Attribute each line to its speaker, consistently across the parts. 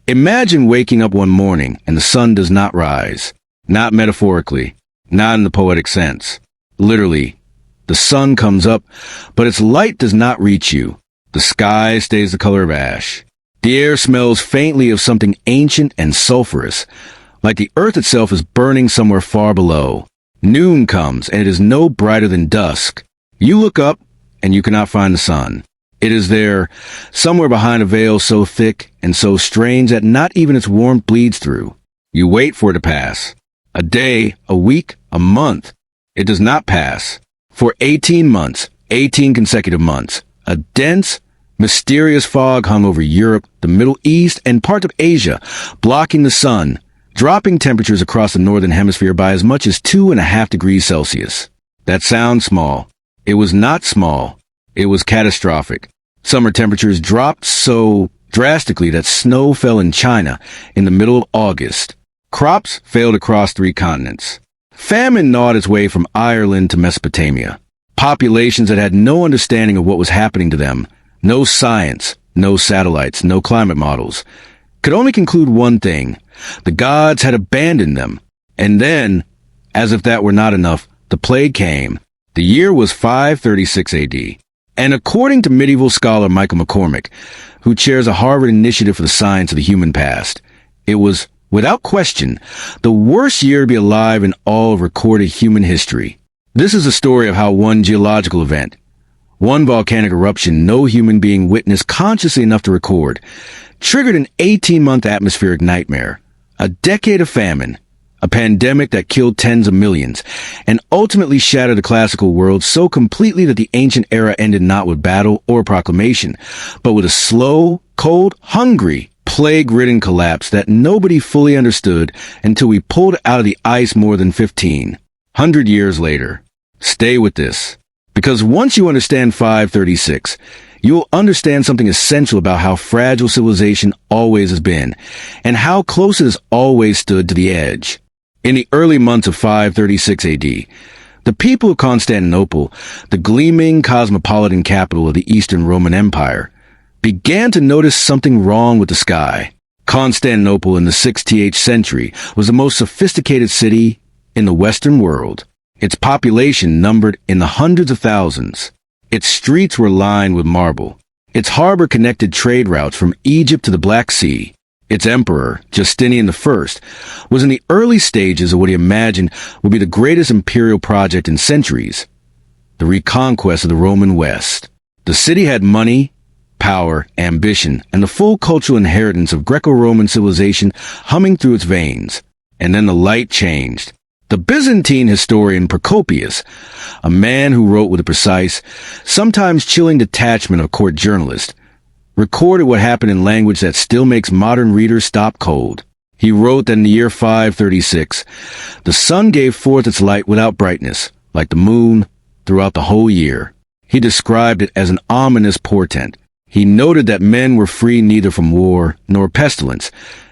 Speaker 1: Imagine waking up one morning and the sun does not rise. Not metaphorically, not in the poetic sense. Literally, the sun comes up, but its light does not reach you. The sky stays the color of ash. The air smells faintly of something ancient and sulfurous, like the earth itself is burning somewhere far below. Noon comes, and it is no brighter than dusk. You look up, and you cannot find the sun. It is there, somewhere behind a veil so thick and so strange that not even its warmth bleeds through. You wait for it to pass. A day, a week, a month. It does not pass. For 18 months, 18 consecutive months, a dense, mysterious fog hung over Europe, the Middle East, and parts of Asia, blocking the sun, dropping temperatures across the Northern Hemisphere by as much as 2.5 degrees Celsius. That sounds small. It was not small. It was catastrophic. Summer temperatures dropped so drastically that snow fell in China in the middle of August. Crops failed across 3 continents. Famine gnawed its way from Ireland to Mesopotamia. Populations that had no understanding of what was happening to them, no science, no satellites, no climate models, could only conclude one thing: the gods had abandoned them. And then, as if that were not enough, the plague came. The year was 536 AD. And according to medieval scholar Michael McCormick, who chairs a Harvard Initiative for the Science of the Human Past, it was, without question, the worst year to be alive in all of recorded human history. This is a story of how one geological event, one volcanic eruption no human being witnessed consciously enough to record, triggered an 18-month atmospheric nightmare, a decade of famine, a pandemic that killed tens of millions, and ultimately shattered the classical world so completely that the ancient era ended not with battle or proclamation, but with a slow, cold, hungry, plague-ridden collapse that nobody fully understood until we pulled it out of the ice more than 1,500 years later. Stay with this, because once you understand 536, you'll understand something essential about how fragile civilization always has been, and how close it has always stood to the edge. In the early months of 536 AD, the people of Constantinople, the gleaming cosmopolitan capital of the Eastern Roman Empire, began to notice something wrong with the sky. Constantinople in the 6th century was the most sophisticated city in the Western world. Its population numbered in the hundreds of thousands. Its streets were lined with marble. Its harbor connected trade routes from Egypt to the Black Sea. Its emperor, Justinian I, was in the early stages of what he imagined would be the greatest imperial project in centuries, the reconquest of the Roman West. The city had money, power, ambition, and the full cultural inheritance of Greco-Roman civilization humming through its veins. And then the light changed. The Byzantine historian Procopius, a man who wrote with a precise, sometimes chilling detachment of a court journalist, recorded what happened in language that still makes modern readers stop cold. He wrote that in the year 536, the sun gave forth its light without brightness, like the moon, throughout the whole year. He described it as an ominous portent. He noted that men were free neither from war, nor pestilence,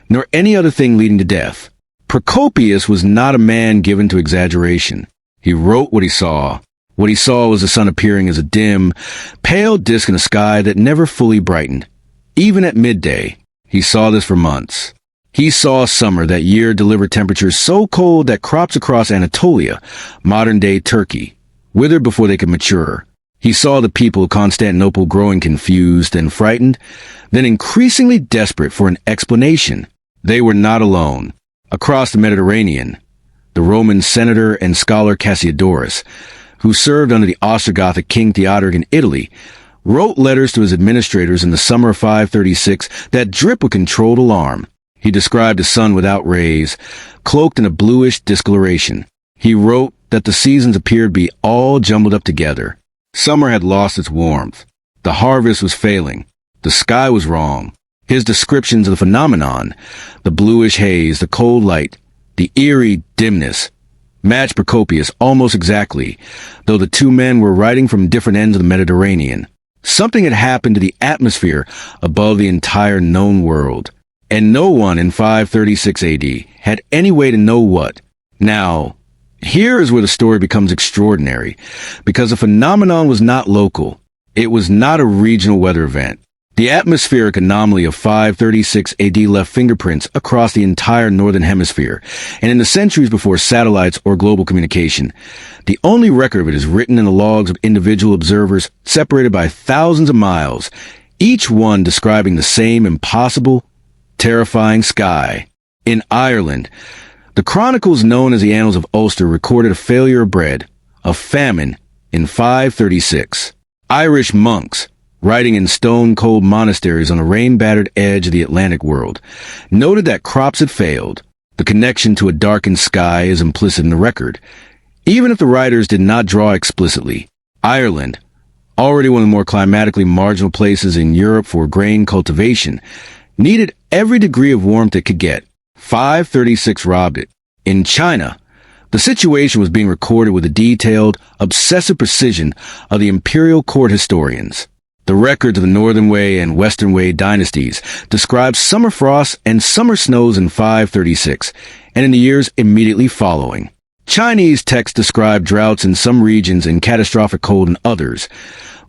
Speaker 1: nor any other thing leading to death. Procopius was not a man given to exaggeration. He wrote what he saw. What he saw was the sun appearing as a dim, pale disk in a sky that never fully brightened. Even at midday, he saw this for months. He saw summer that year deliver temperatures so cold that crops across Anatolia, modern-day Turkey, withered before they could mature. He saw the people of Constantinople growing confused and frightened, then increasingly desperate for an explanation. They were not alone. Across the Mediterranean, the Roman senator and scholar Cassiodorus, who served under the Ostrogothic King Theodoric in Italy, wrote letters to his administrators in the summer of 536 that drip with controlled alarm. He described the sun without rays, cloaked in a bluish discoloration. He wrote that the seasons appeared to be all jumbled up together. Summer had lost its warmth. The harvest was failing. The sky was wrong. His descriptions of the phenomenon, the bluish haze, the cold light, the eerie dimness, matched Procopius almost exactly, though the two men were writing from different ends of the Mediterranean. Something had happened to the atmosphere above the entire known world, and no one in 536 AD had any way to know what. Now, here is where the story becomes extraordinary, because the phenomenon was not local. It was not a regional weather event. The atmospheric anomaly of 536 AD left fingerprints across the entire Northern Hemisphere, and in the centuries before satellites or global communication, the only record of it is written in the logs of individual observers separated by thousands of miles, each one describing the same impossible, terrifying sky. In Ireland, the chronicles known as the Annals of Ulster recorded a failure of bread, a famine, in 536. Irish monks, writing in stone-cold monasteries on the rain-battered edge of the Atlantic world, noted that crops had failed. The connection to a darkened sky is implicit in the record. Even if the writers did not draw explicitly, Ireland, already one of the more climatically marginal places in Europe for grain cultivation, needed every degree of warmth it could get. 536 robbed it. In China, the situation was being recorded with the detailed, obsessive precision of the imperial court historians. The records of the Northern Wei and Western Wei dynasties describe summer frosts and summer snows in 536, and in the years immediately following. Chinese texts describe droughts in some regions and catastrophic cold in others,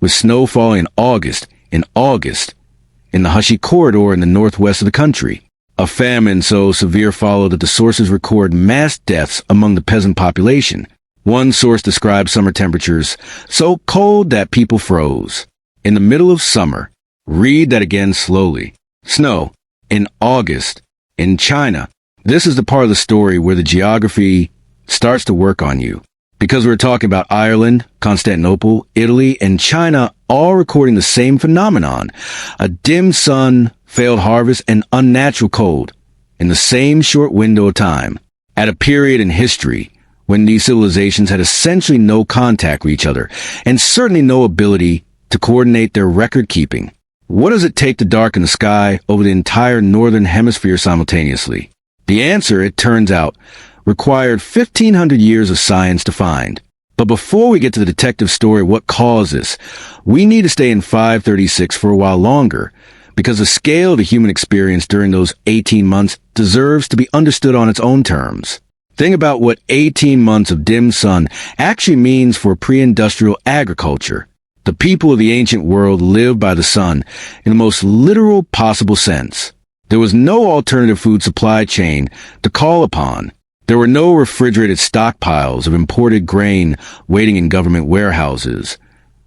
Speaker 1: with snowfall in August, in the Hushi Corridor in the northwest of the country. A famine so severe followed that the sources record mass deaths among the peasant population. One source describes summer temperatures so cold that people froze. In the middle of summer, read that again slowly. Snow, in August, in China. This is the part of the story where the geography starts to work on you. Because we're talking about Ireland, Constantinople, Italy, and China all recording the same phenomenon. A dim sun, failed harvest, and unnatural cold in the same short window of time. At a period in history when these civilizations had essentially no contact with each other and certainly no ability to coordinate their record-keeping. What does it take to darken the sky over the entire Northern Hemisphere simultaneously? The answer, it turns out, required 1,500 years of science to find. But before we get to the detective story of what caused this, we need to stay in 536 for a while longer, because the scale of the human experience during those 18 months deserves to be understood on its own terms. Think about what 18 months of dim sun actually means for pre-industrial agriculture. The people of the ancient world lived by the sun in the most literal possible sense. There was no alternative food supply chain to call upon. There were no refrigerated stockpiles of imported grain waiting in government warehouses.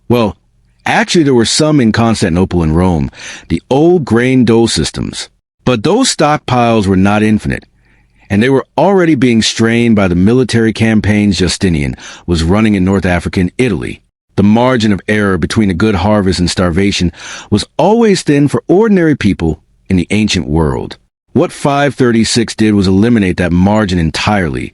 Speaker 1: Well, actually there were some in Constantinople and Rome, the old grain dole systems. But those stockpiles were not infinite, and they were already being strained by the military campaigns Justinian was running in North Africa and Italy. The margin of error between a good harvest and starvation was always thin for ordinary people in the ancient world. What 536 did was eliminate that margin entirely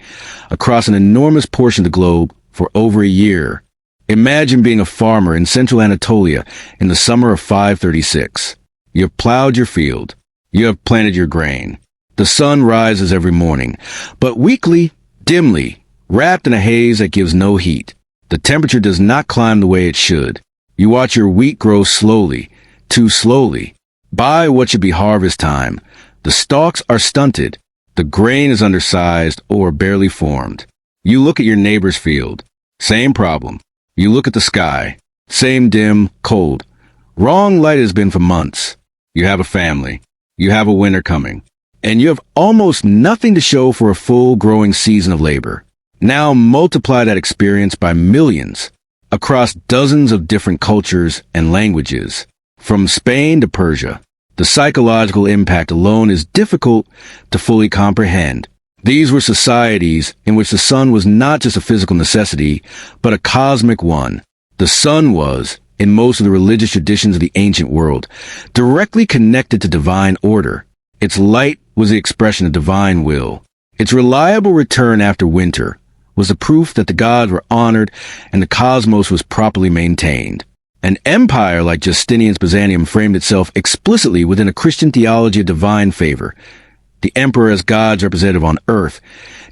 Speaker 1: across an enormous portion of the globe for over a year. Imagine being a farmer in central Anatolia in the summer of 536. You have plowed your field. You have planted your grain. The sun rises every morning, but weakly, dimly, wrapped in a haze that gives no heat. The temperature does not climb the way it should. You watch your wheat grow slowly, too slowly. By what should be harvest time, the stalks are stunted. The grain is undersized or barely formed. You look at your neighbor's field. Same problem. You look at the sky. Same dim, cold. Wrong light has been for months. You have a family. You have a winter coming. And you have almost nothing to show for a full growing season of labor. Now multiply that experience by millions across dozens of different cultures and languages, from Spain to Persia. The psychological impact alone is difficult to fully comprehend. These were societies in which the sun was not just a physical necessity, but a cosmic one. The sun was, in most of the religious traditions of the ancient world, directly connected to divine order. Its light was the expression of divine will. Its reliable return after winter was the proof that the gods were honored and the cosmos was properly maintained. An empire like Justinian's Byzantium framed itself explicitly within a Christian theology of divine favor. The emperor as God's representative on earth,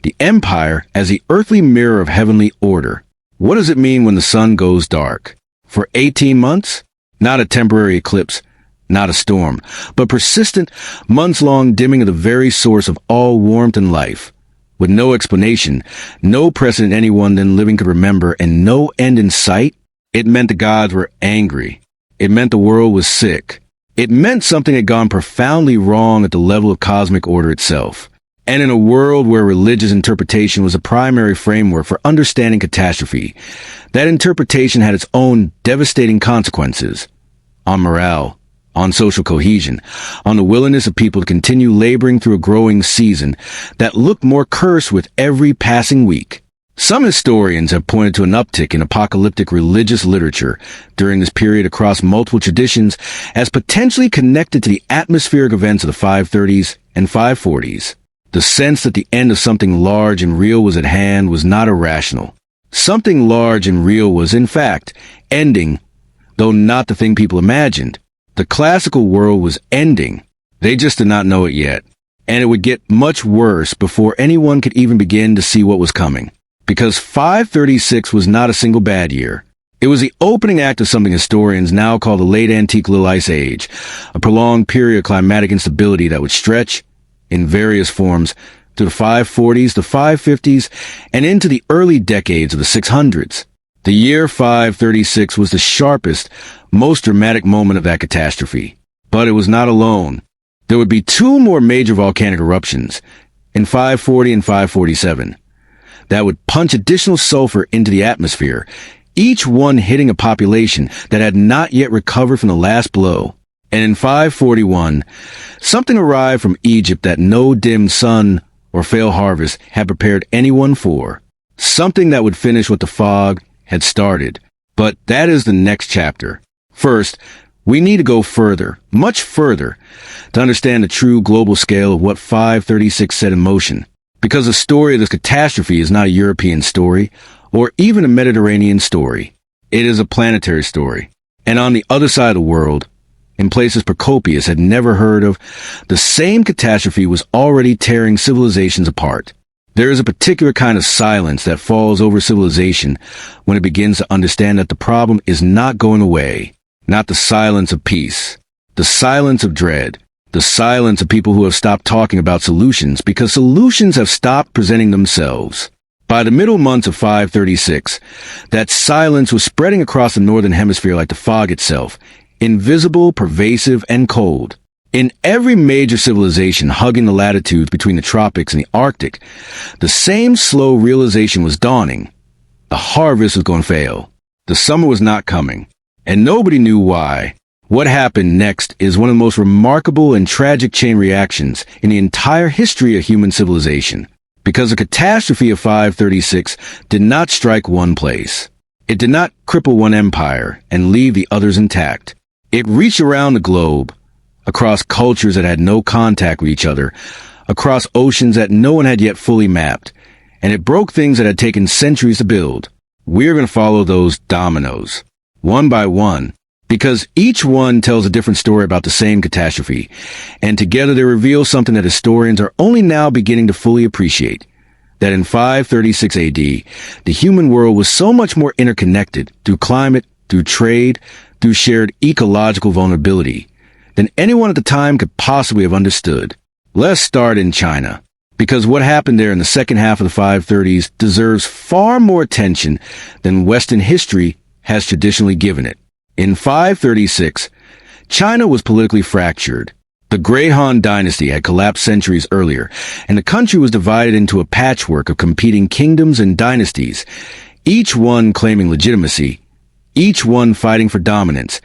Speaker 1: the empire as the earthly mirror of heavenly order. What does it mean when the sun goes dark? For 18 months? Not a temporary eclipse, not a storm, but persistent, months-long dimming of the very source of all warmth and life. With no explanation, no precedent anyone then living could remember, and no end in sight, it meant the gods were angry. It meant the world was sick. It meant something had gone profoundly wrong at the level of cosmic order itself. And in a world where religious interpretation was a primary framework for understanding catastrophe, that interpretation had its own devastating consequences on morale, on social cohesion, on the willingness of people to continue laboring through a growing season that looked more cursed with every passing week. Some historians have pointed to an uptick in apocalyptic religious literature during this period across multiple traditions as potentially connected to the atmospheric events of the 530s and 540s. The sense that the end of something large and real was at hand was not irrational. Something large and real was, in fact, ending, though not the thing people imagined. The classical world was ending. They just did not know it yet. And it would get much worse before anyone could even begin to see what was coming. Because 536 was not a single bad year. It was the opening act of something historians now call the Late Antique Little Ice Age, a prolonged period of climatic instability that would stretch, in various forms, to the 540s, the 550s, and into the early decades of the 600s. The year 536 was the sharpest, most dramatic moment of that catastrophe. But it was not alone. There would be two more major volcanic eruptions, in 540 and 547, that would punch additional sulfur into the atmosphere, each one hitting a population that had not yet recovered from the last blow. And in 541, something arrived from Egypt that no dim sun or failed harvest had prepared anyone for. Something that would finish what the fog had started. But that is the next chapter. First, we need to go further, much further, to understand the true global scale of what 536 set in motion. Because the story of this catastrophe is not a European story, or even a Mediterranean story. It is a planetary story. And on the other side of the world, in places Procopius had never heard of, the same catastrophe was already tearing civilizations apart. There is a particular kind of silence that falls over civilization when it begins to understand that the problem is not going away, not the silence of peace, the silence of dread, the silence of people who have stopped talking about solutions because solutions have stopped presenting themselves. By the middle months of 536, that silence was spreading across the Northern Hemisphere like the fog itself, invisible, pervasive, and cold. In every major civilization hugging the latitudes between the tropics and the Arctic, the same slow realization was dawning. The harvest was going to fail. The summer was not coming. And nobody knew why. What happened next is one of the most remarkable and tragic chain reactions in the entire history of human civilization. Because the catastrophe of 536 did not strike one place. It did not cripple one empire and leave the others intact. It reached around the globe, across cultures that had no contact with each other, across oceans that no one had yet fully mapped, and it broke things that had taken centuries to build. We're going to follow those dominoes, one by one, because each one tells a different story about the same catastrophe, and together they reveal something that historians are only now beginning to fully appreciate, that in 536 AD, the human world was so much more interconnected through climate, through trade, through shared ecological vulnerability, than anyone at the time could possibly have understood. Let's start in China, because what happened there in the second half of the 530s deserves far more attention than Western history has traditionally given it. In 536, China was politically fractured. The Grey Han dynasty had collapsed centuries earlier, and the country was divided into a patchwork of competing kingdoms and dynasties, each one claiming legitimacy, each one fighting for dominance,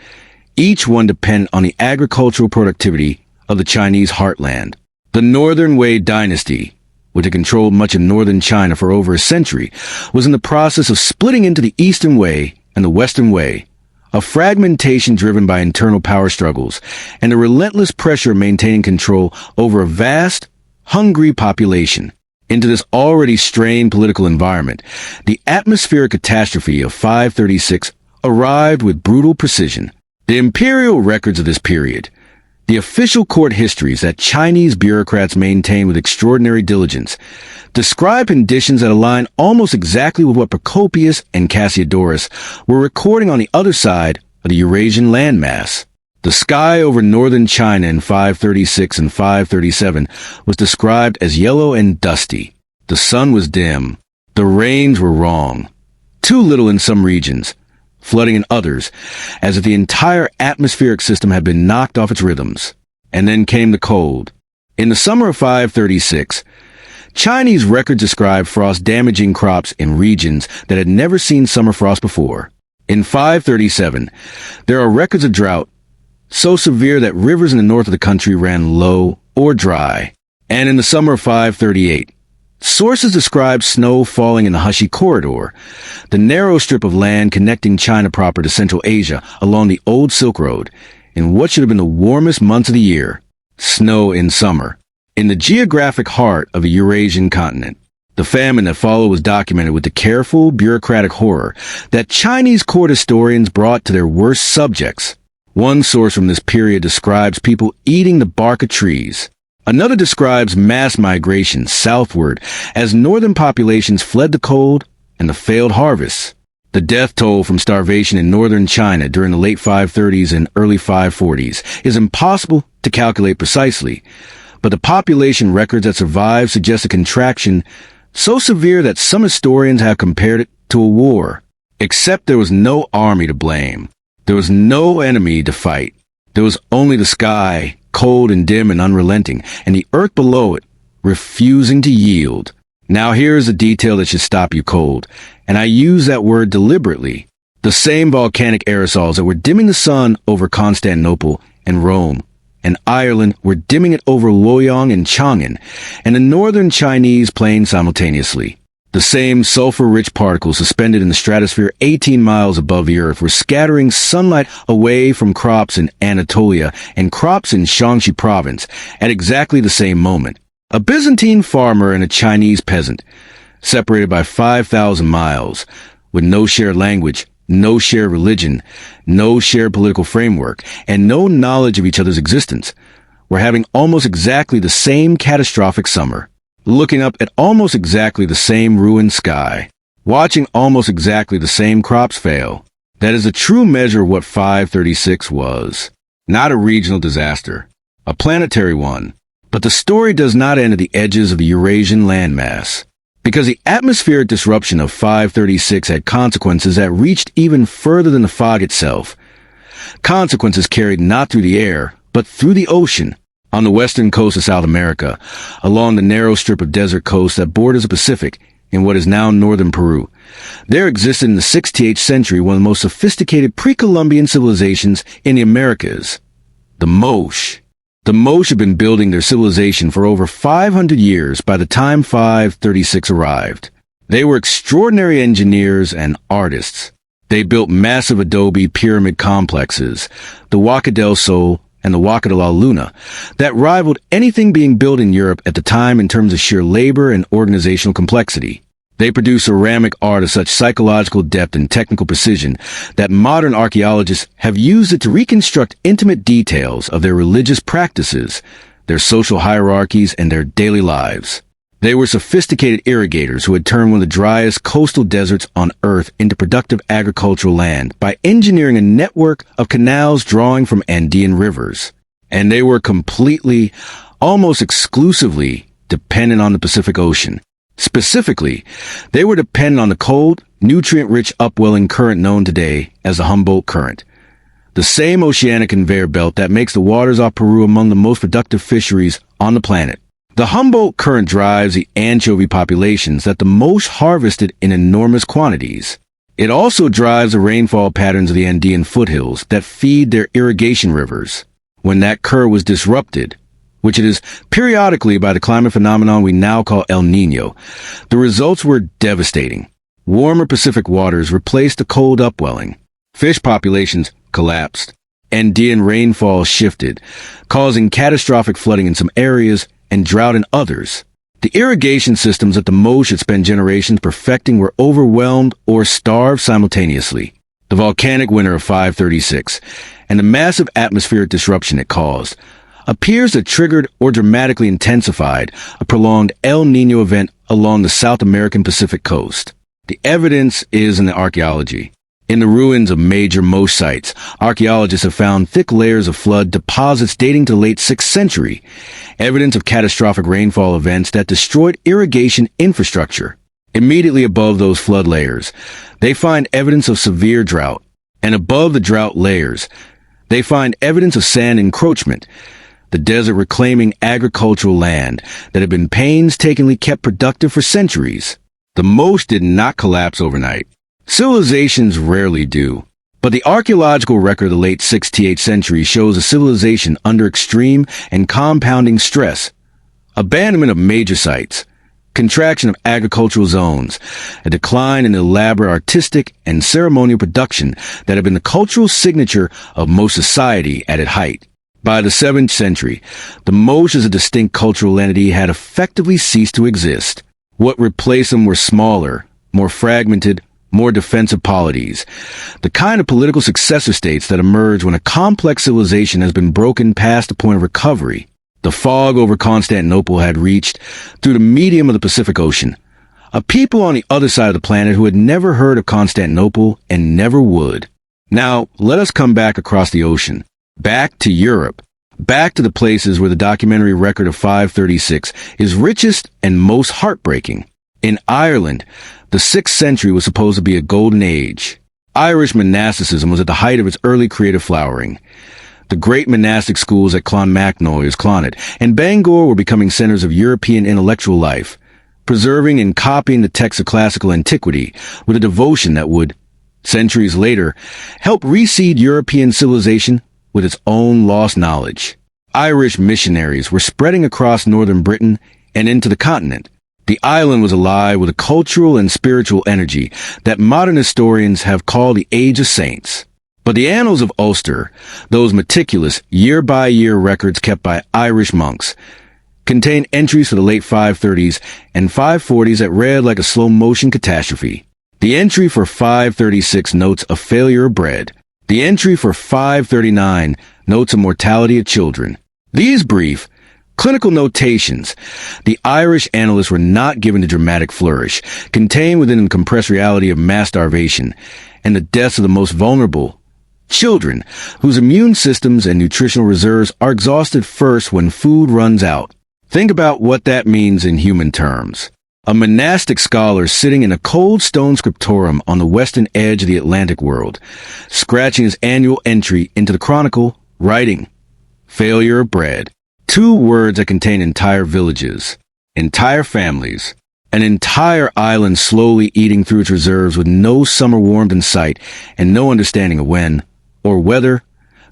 Speaker 1: each one dependent on the agricultural productivity of the Chinese heartland. The Northern Wei dynasty, which had controlled much of northern China for over a century, was in the process of splitting into the Eastern Wei and the Western Wei, a fragmentation driven by internal power struggles and the relentless pressure of maintaining control over a vast, hungry population. Into this already strained political environment, the atmospheric catastrophe of 536 arrived with brutal precision. The imperial records of this period, the official court histories that Chinese bureaucrats maintain with extraordinary diligence, describe conditions that align almost exactly with what Procopius and Cassiodorus were recording on the other side of the Eurasian landmass. The sky over northern China in 536 and 537 was described as yellow and dusty. The sun was dim. The rains were wrong. Too little in some regions. flooding in others, as if the entire atmospheric system had been knocked off its rhythms. And then came the cold. In the summer of 536, Chinese records describe frost damaging crops in regions that had never seen summer frost before. In 537, there are records of drought so severe that rivers in the north of the country ran low or dry. And in the summer of 538, sources describe snow falling in the Hushi Corridor, the narrow strip of land connecting China proper to Central Asia along the old Silk Road, in what should have been the warmest months of the year, snow in summer. In the geographic heart of a Eurasian continent, the famine that followed was documented with the careful, bureaucratic horror that Chinese court historians brought to their worst subjects. One source from this period describes people eating the bark of trees. Another describes mass migration southward as northern populations fled the cold and the failed harvests. The death toll from starvation in northern China during the late 530s and early 540s is impossible to calculate precisely, but the population records that survive suggest a contraction so severe that some historians have compared it to a war. Except there was no army to blame. There was no enemy to fight. There was only the sky, cold and dim and unrelenting, and the earth below it, refusing to yield. Now here is a detail that should stop you cold, and I use that word deliberately. The same volcanic aerosols that were dimming the sun over Constantinople and Rome and Ireland were dimming it over Luoyang and Chang'an and the northern Chinese plain simultaneously. The same sulfur-rich particles suspended in the stratosphere 18 miles above the Earth were scattering sunlight away from crops in Anatolia and crops in Shaanxi province at exactly the same moment. A Byzantine farmer and a Chinese peasant, separated by 5,000 miles, with no shared language, no shared religion, no shared political framework, and no knowledge of each other's existence, were having almost exactly the same catastrophic summer. Looking up at almost exactly the same ruined sky, watching almost exactly the same crops fail. That is a true measure of what 536 was. Not a regional disaster, a planetary one. But the story does not end at the edges of the Eurasian landmass, because the atmospheric disruption of 536 had consequences that reached even further than the fog itself. Consequences carried not through the air, but through the ocean. On the western coast of South America, along the narrow strip of desert coast that borders the Pacific in what is now northern Peru, there existed in the 68th century one of the most sophisticated pre-Columbian civilizations in the Americas, the Moche. The Moche had been building their civilization for over 500 years by the time 536 arrived. They were extraordinary engineers and artists. They built massive adobe pyramid complexes, the Huaca del Sol and the Huaca de la Luna, that rivaled anything being built in Europe at the time in terms of sheer labor and organizational complexity. They produced ceramic art of such psychological depth and technical precision that modern archaeologists have used it to reconstruct intimate details of their religious practices, their social hierarchies, and their daily lives. They were sophisticated irrigators who had turned one of the driest coastal deserts on Earth into productive agricultural land by engineering a network of canals drawing from Andean rivers. And they were completely, almost exclusively, dependent on the Pacific Ocean. Specifically, they were dependent on the cold, nutrient-rich upwelling current known today as the Humboldt Current, the same oceanic conveyor belt that makes the waters off Peru among the most productive fisheries on the planet. The Humboldt Current drives the anchovy populations that the Moche harvested in enormous quantities. It also drives the rainfall patterns of the Andean foothills that feed their irrigation rivers. When that current was disrupted, which it is periodically by the climate phenomenon we now call El Niño, the results were devastating. Warmer Pacific waters replaced the cold upwelling. Fish populations collapsed. Andean rainfall shifted, causing catastrophic flooding in some areas and drought in others. The irrigation systems that the Moche had spent generations perfecting were overwhelmed or starved simultaneously. The volcanic winter of 536 and the massive atmospheric disruption it caused appears to have triggered or dramatically intensified a prolonged El Niño event along the South American Pacific coast. The evidence is in the archaeology. In the ruins of major Moche sites, archaeologists have found thick layers of flood deposits dating to the late 6th century, evidence of catastrophic rainfall events that destroyed irrigation infrastructure. Immediately above those flood layers, they find evidence of severe drought, And above the drought layers, they find evidence of sand encroachment, the desert reclaiming agricultural land that had been painstakingly kept productive for centuries. The most did not collapse overnight. Civilizations rarely do. But the archaeological record of the late 6th to 8th century shows a civilization under extreme and compounding stress. Abandonment of major sites, contraction of agricultural zones, a decline in elaborate artistic and ceremonial production that had been the cultural signature of most society at its height. By the 7th century, the Moche as a distinct cultural entity had effectively ceased to exist. What replaced them were smaller, more fragmented, more defensive polities, the kind of political successor states that emerge when a complex civilization has been broken past the point of recovery. The fog over Constantinople had reached, through the medium of the Pacific Ocean, a people on the other side of the planet who had never heard of Constantinople and never would. Now, let us come back across the ocean, back to Europe, back to the places where the documentary record of 536 is richest and most heartbreaking. In Ireland, the 6th century was supposed to be a golden age. Irish monasticism was at the height of its early creative flowering. The great monastic schools at Clonmacnoise and Bangor were becoming centers of European intellectual life, preserving and copying the texts of classical antiquity with a devotion that would, centuries later, help reseed European civilization with its own lost knowledge. Irish missionaries were spreading across northern Britain and into the continent. The island was alive with a cultural and spiritual energy that modern historians have called the Age of Saints. But the annals of Ulster, those meticulous year-by-year records kept by Irish monks, contain entries for the late 530s and 540s that read like a slow-motion catastrophe. The entry for 536 notes a failure of bread. The entry for 539 notes a mortality of children. These brief, clinical notations, the Irish annalists were not given the dramatic flourish, contained within the compressed reality of mass starvation and the deaths of the most vulnerable, children, whose immune systems and nutritional reserves are exhausted first when food runs out. Think about what that means in human terms. A monastic scholar sitting in a cold stone scriptorium on the western edge of the Atlantic world, scratching his annual entry into the chronicle, writing, failure of bread. 2 words that contain entire villages, entire families, an entire island slowly eating through its reserves with no summer warmth in sight and no understanding of when, or whether,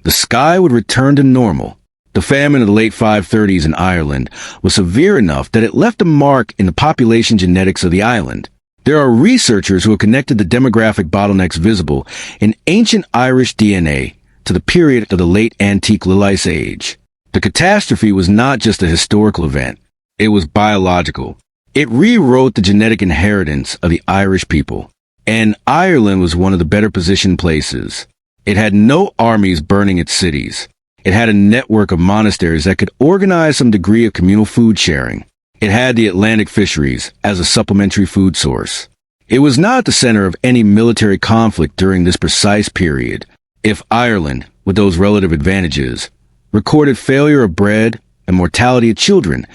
Speaker 1: the sky would return to normal. The famine of the late 530s in Ireland was severe enough that it left a mark in the population genetics of the island. There are researchers who have connected the demographic bottlenecks visible in ancient Irish DNA to the period of the late Antique Little Ice Age. The catastrophe was not just a historical event. It was biological. It rewrote the genetic inheritance of the Irish people. And Ireland was one of the better positioned places. It had no armies burning its cities. It had a network of monasteries that could organize some degree of communal food sharing. It had the Atlantic fisheries as a supplementary food source. It was not at the center of any military conflict during this precise period. If Ireland, with those relative advantages, recorded failure of bread and mortality of children,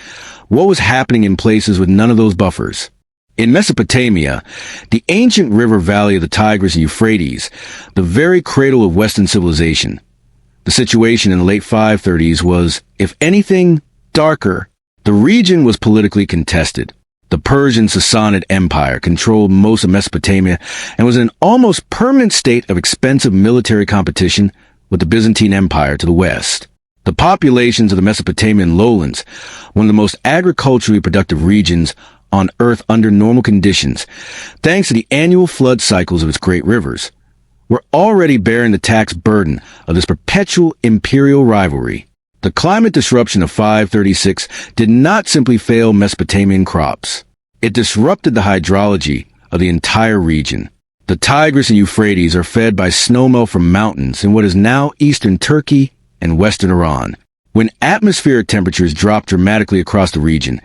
Speaker 1: what was happening in places with none of those buffers? In Mesopotamia, the ancient river valley of the Tigris and Euphrates, the very cradle of Western civilization, the situation in the late 530s was, if anything, darker. The region was politically contested. The Persian Sassanid Empire controlled most of Mesopotamia and was in an almost permanent state of expensive military competition with the Byzantine Empire to the west. The populations of the Mesopotamian lowlands, one of the most agriculturally productive regions on Earth under normal conditions, thanks to the annual flood cycles of its great rivers, were already bearing the tax burden of this perpetual imperial rivalry. The climate disruption of 536 did not simply fail Mesopotamian crops. It disrupted the hydrology of the entire region. The Tigris and Euphrates are fed by snowmelt from mountains in what is now eastern Turkey and western Iran. When atmospheric temperatures drop dramatically across the region,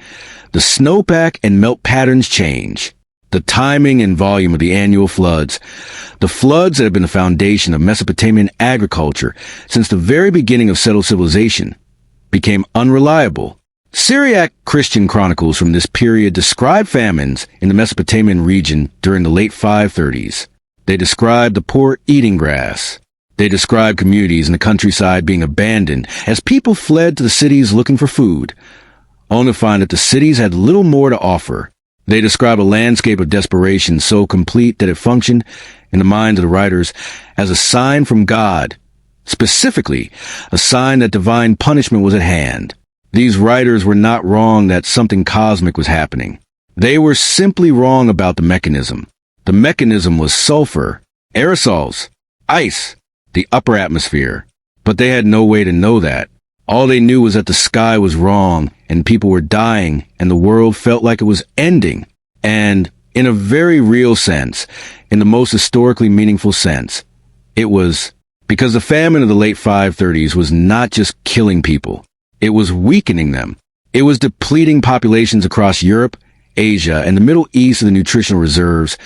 Speaker 1: the snowpack and melt patterns change. The timing and volume of the annual floods, the floods that have been the foundation of Mesopotamian agriculture since the very beginning of settled civilization, became unreliable. Syriac Christian chronicles from this period describe famines in the Mesopotamian region during the late 530s. They described the poor eating grass. They described communities in the countryside being abandoned as people fled to the cities looking for food, only to find that the cities had little more to offer. They describe a landscape of desperation so complete that it functioned, in the minds of the writers, as a sign from God, specifically a sign that divine punishment was at hand. These writers were not wrong that something cosmic was happening. They were simply wrong about the mechanism. The mechanism was sulfur, aerosols, ice, the upper atmosphere. But they had no way to know that. All they knew was that the sky was wrong, and people were dying, and the world felt like it was ending. And, in a very real sense, in the most historically meaningful sense, it was because the famine of the late 530s was not just killing people. It was weakening them. It was depleting populations across Europe, Asia, and the Middle East of the nutritional reserves,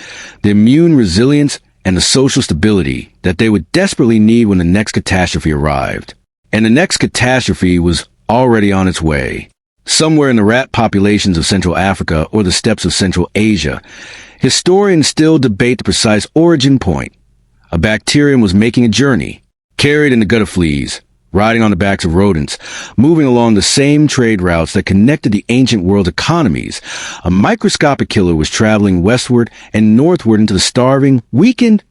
Speaker 1: the immune resilience, and the social stability that they would desperately need when the next catastrophe arrived. And the next catastrophe was already on its way. Somewhere in the rat populations of Central Africa or the steppes of Central Asia, historians still debate the precise origin point. A bacterium was making a journey, carried in the gut of fleas, riding on the backs of rodents, moving along the same trade routes that connected the ancient world's economies. A microscopic killer was traveling westward and northward into the starving, weakened,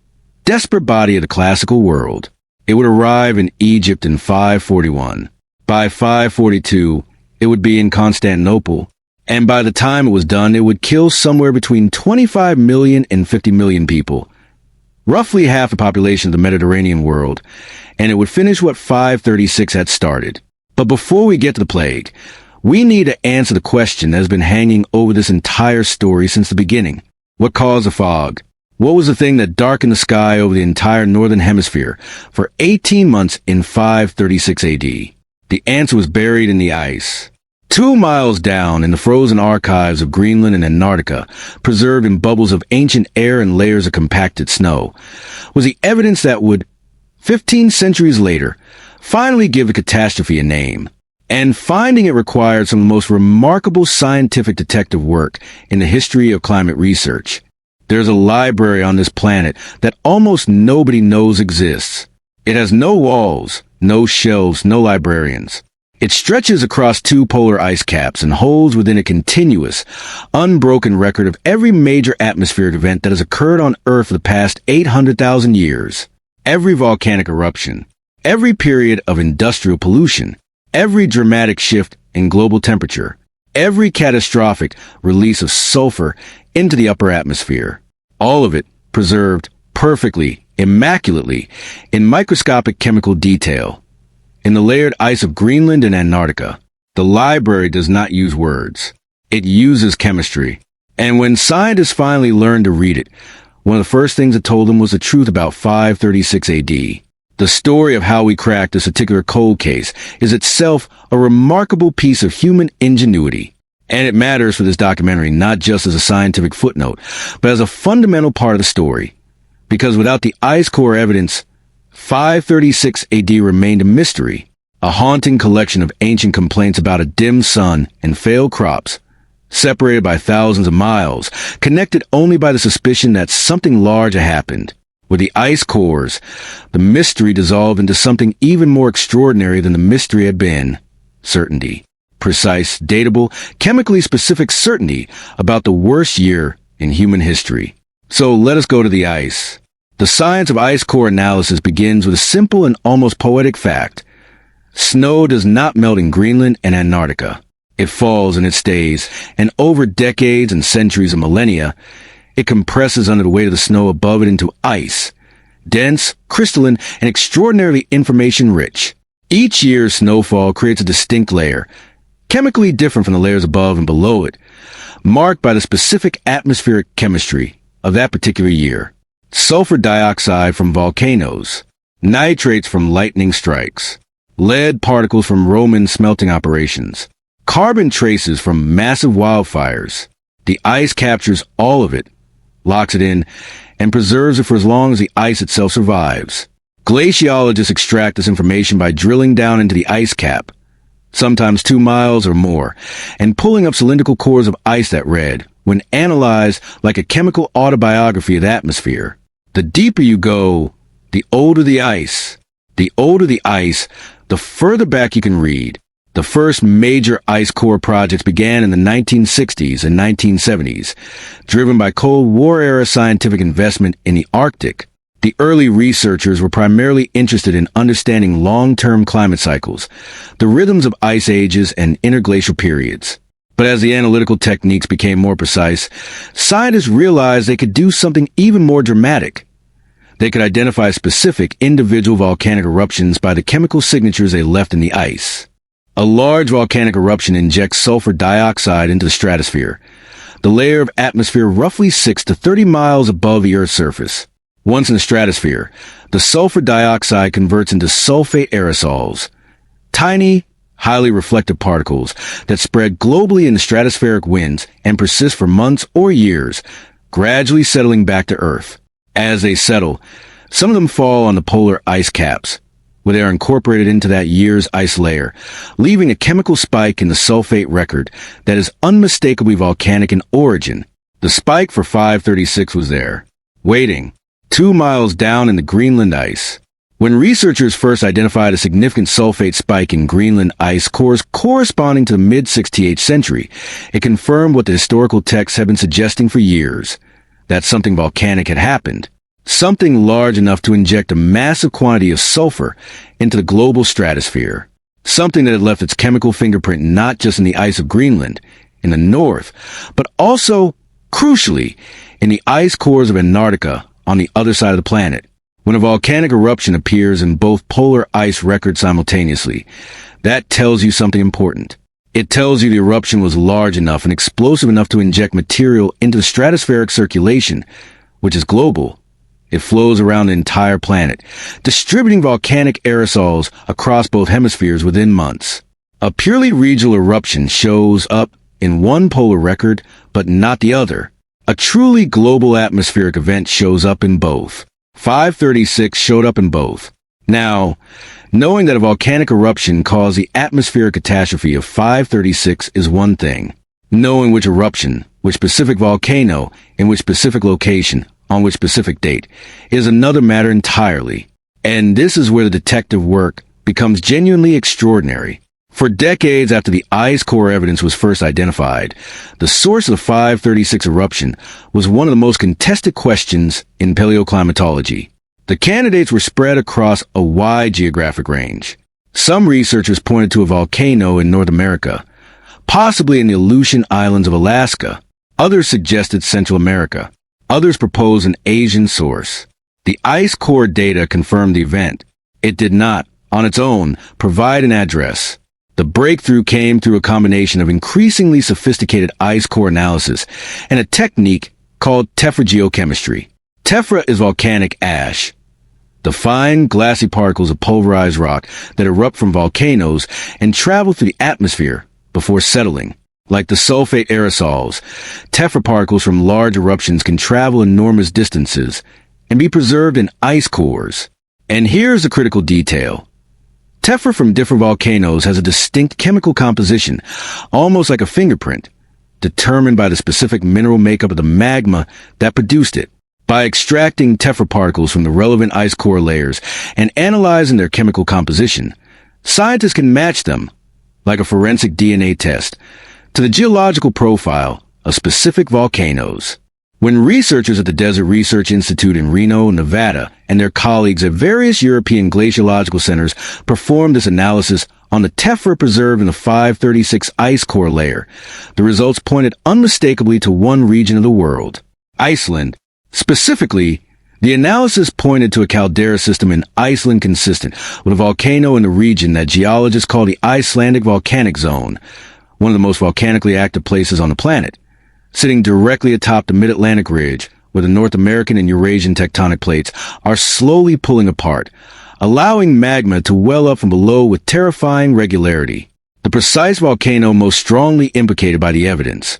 Speaker 1: desperate body of the classical world. It would arrive in Egypt in 541. By 542, it would be in Constantinople, and by the time it was done, it would kill somewhere between 25 million and 50 million people, roughly half the population of the Mediterranean world, and it would finish what 536 had started. But before we get to the plague, we need to answer the question that has been hanging over this entire story since the beginning. What caused the fog? What was the thing that darkened the sky over the entire Northern Hemisphere for 18 months in 536 AD? The answer was buried in the ice. 2 miles down in the frozen archives of Greenland and Antarctica, preserved in bubbles of ancient air and layers of compacted snow, was the evidence that would, 15 centuries later, finally give the catastrophe a name. And finding it required some of the most remarkable scientific detective work in the history of climate research. There's a library on this planet that almost nobody knows exists. It has no walls, no shelves, no librarians. It stretches across 2 polar ice caps and holds within a continuous, unbroken record of every major atmospheric event that has occurred on Earth for the past 800,000 years. Every volcanic eruption, every period of industrial pollution, every dramatic shift in global temperature, every catastrophic release of sulfur into the upper atmosphere. All of it preserved perfectly, immaculately, in microscopic chemical detail. In the layered ice of Greenland and Antarctica, the library does not use words. It uses chemistry. And when scientists finally learned to read it, one of the first things it told them was the truth about 536 AD. The story of how we cracked this particular cold case is itself a remarkable piece of human ingenuity. And it matters for this documentary not just as a scientific footnote, but as a fundamental part of the story. Because without the ice core evidence, 536 AD remained a mystery, a haunting collection of ancient complaints about a dim sun and failed crops, separated by thousands of miles, connected only by the suspicion that something large had happened. With the ice cores, the mystery dissolved into something even more extraordinary than the mystery had been: certainty. Precise, datable, chemically specific certainty about the worst year in human history. So let us go to the ice. The science of ice core analysis begins with a simple and almost poetic fact. Snow does not melt in Greenland and Antarctica. It falls and it stays, and over decades and centuries of millennia, it compresses under the weight of the snow above it into ice, dense, crystalline, and extraordinarily information-rich. Each year's snowfall creates a distinct layer, chemically different from the layers above and below it, marked by the specific atmospheric chemistry of that particular year. Sulfur dioxide from volcanoes, nitrates from lightning strikes, lead particles from Roman smelting operations, carbon traces from massive wildfires. The ice captures all of it, locks it in, and preserves it for as long as the ice itself survives. Glaciologists extract this information by drilling down into the ice cap, sometimes 2 miles or more, and pulling up cylindrical cores of ice that read, when analyzed like a chemical autobiography of the atmosphere. The deeper you go, the older the ice. The older the ice, the further back you can read. The first major ice core projects began in the 1960s and 1970s, driven by Cold War-era scientific investment in the Arctic. The early researchers were primarily interested in understanding long-term climate cycles, the rhythms of ice ages and interglacial periods. But as the analytical techniques became more precise, scientists realized they could do something even more dramatic. They could identify specific individual volcanic eruptions by the chemical signatures they left in the ice. A large volcanic eruption injects sulfur dioxide into the stratosphere, the layer of atmosphere roughly 6 to 30 miles above the Earth's surface. Once in the stratosphere, the sulfur dioxide converts into sulfate aerosols, tiny, highly reflective particles that spread globally in the stratospheric winds and persist for months or years, gradually settling back to Earth. As they settle, some of them fall on the polar ice caps, where they are incorporated into that year's ice layer, leaving a chemical spike in the sulfate record that is unmistakably volcanic in origin. The spike for 536 was there, waiting, 2 miles down in the Greenland ice. When researchers first identified a significant sulfate spike in Greenland ice cores corresponding to the mid-68th century, it confirmed what the historical texts had been suggesting for years, that something volcanic had happened. Something large enough to inject a massive quantity of sulfur into the global stratosphere. Something that had left its chemical fingerprint not just in the ice of Greenland, in the north, but also, crucially, in the ice cores of Antarctica on the other side of the planet. When a volcanic eruption appears in both polar ice records simultaneously, that tells you something important. It tells you the eruption was large enough and explosive enough to inject material into the stratospheric circulation, which is global. It flows around the entire planet, distributing volcanic aerosols across both hemispheres within months. A purely regional eruption shows up in one polar record, but not the other. A truly global atmospheric event shows up in both. 536 showed up in both. Now, knowing that a volcanic eruption caused the atmospheric catastrophe of 536 is one thing. Knowing which eruption, which specific volcano, in which specific location, on which specific date, is another matter entirely. And this is where the detective work becomes genuinely extraordinary. For decades after the ice core evidence was first identified, the source of the 536 eruption was one of the most contested questions in paleoclimatology. The candidates were spread across a wide geographic range. Some researchers pointed to a volcano in North America, possibly in the Aleutian Islands of Alaska. Others suggested Central America. Others proposed an Asian source. The ice core data confirmed the event. It did not, on its own, provide an address. The breakthrough came through a combination of increasingly sophisticated ice core analysis and a technique called tephrogeochemistry. Tephra is volcanic ash, the fine, glassy particles of pulverized rock that erupt from volcanoes and travel through the atmosphere before settling. Like the sulfate aerosols, tephra particles from large eruptions can travel enormous distances and be preserved in ice cores. And here's the critical detail. Tephra from different volcanoes has a distinct chemical composition, almost like a fingerprint, determined by the specific mineral makeup of the magma that produced it. By extracting tephra particles from the relevant ice core layers and analyzing their chemical composition, scientists can match them, like a forensic DNA test, to the geological profile of specific volcanoes. When researchers at the Desert Research Institute in Reno, Nevada, and their colleagues at various European glaciological centers performed this analysis on the tephra preserved in the 536 ice core layer, the results pointed unmistakably to one region of the world, Iceland. Specifically, the analysis pointed to a caldera system in Iceland consistent with a volcano in the region that geologists call the Icelandic Volcanic Zone, one of the most volcanically active places on the planet, sitting directly atop the Mid-Atlantic Ridge, where the North American and Eurasian tectonic plates are slowly pulling apart, allowing magma to well up from below with terrifying regularity. The precise volcano most strongly implicated by the evidence,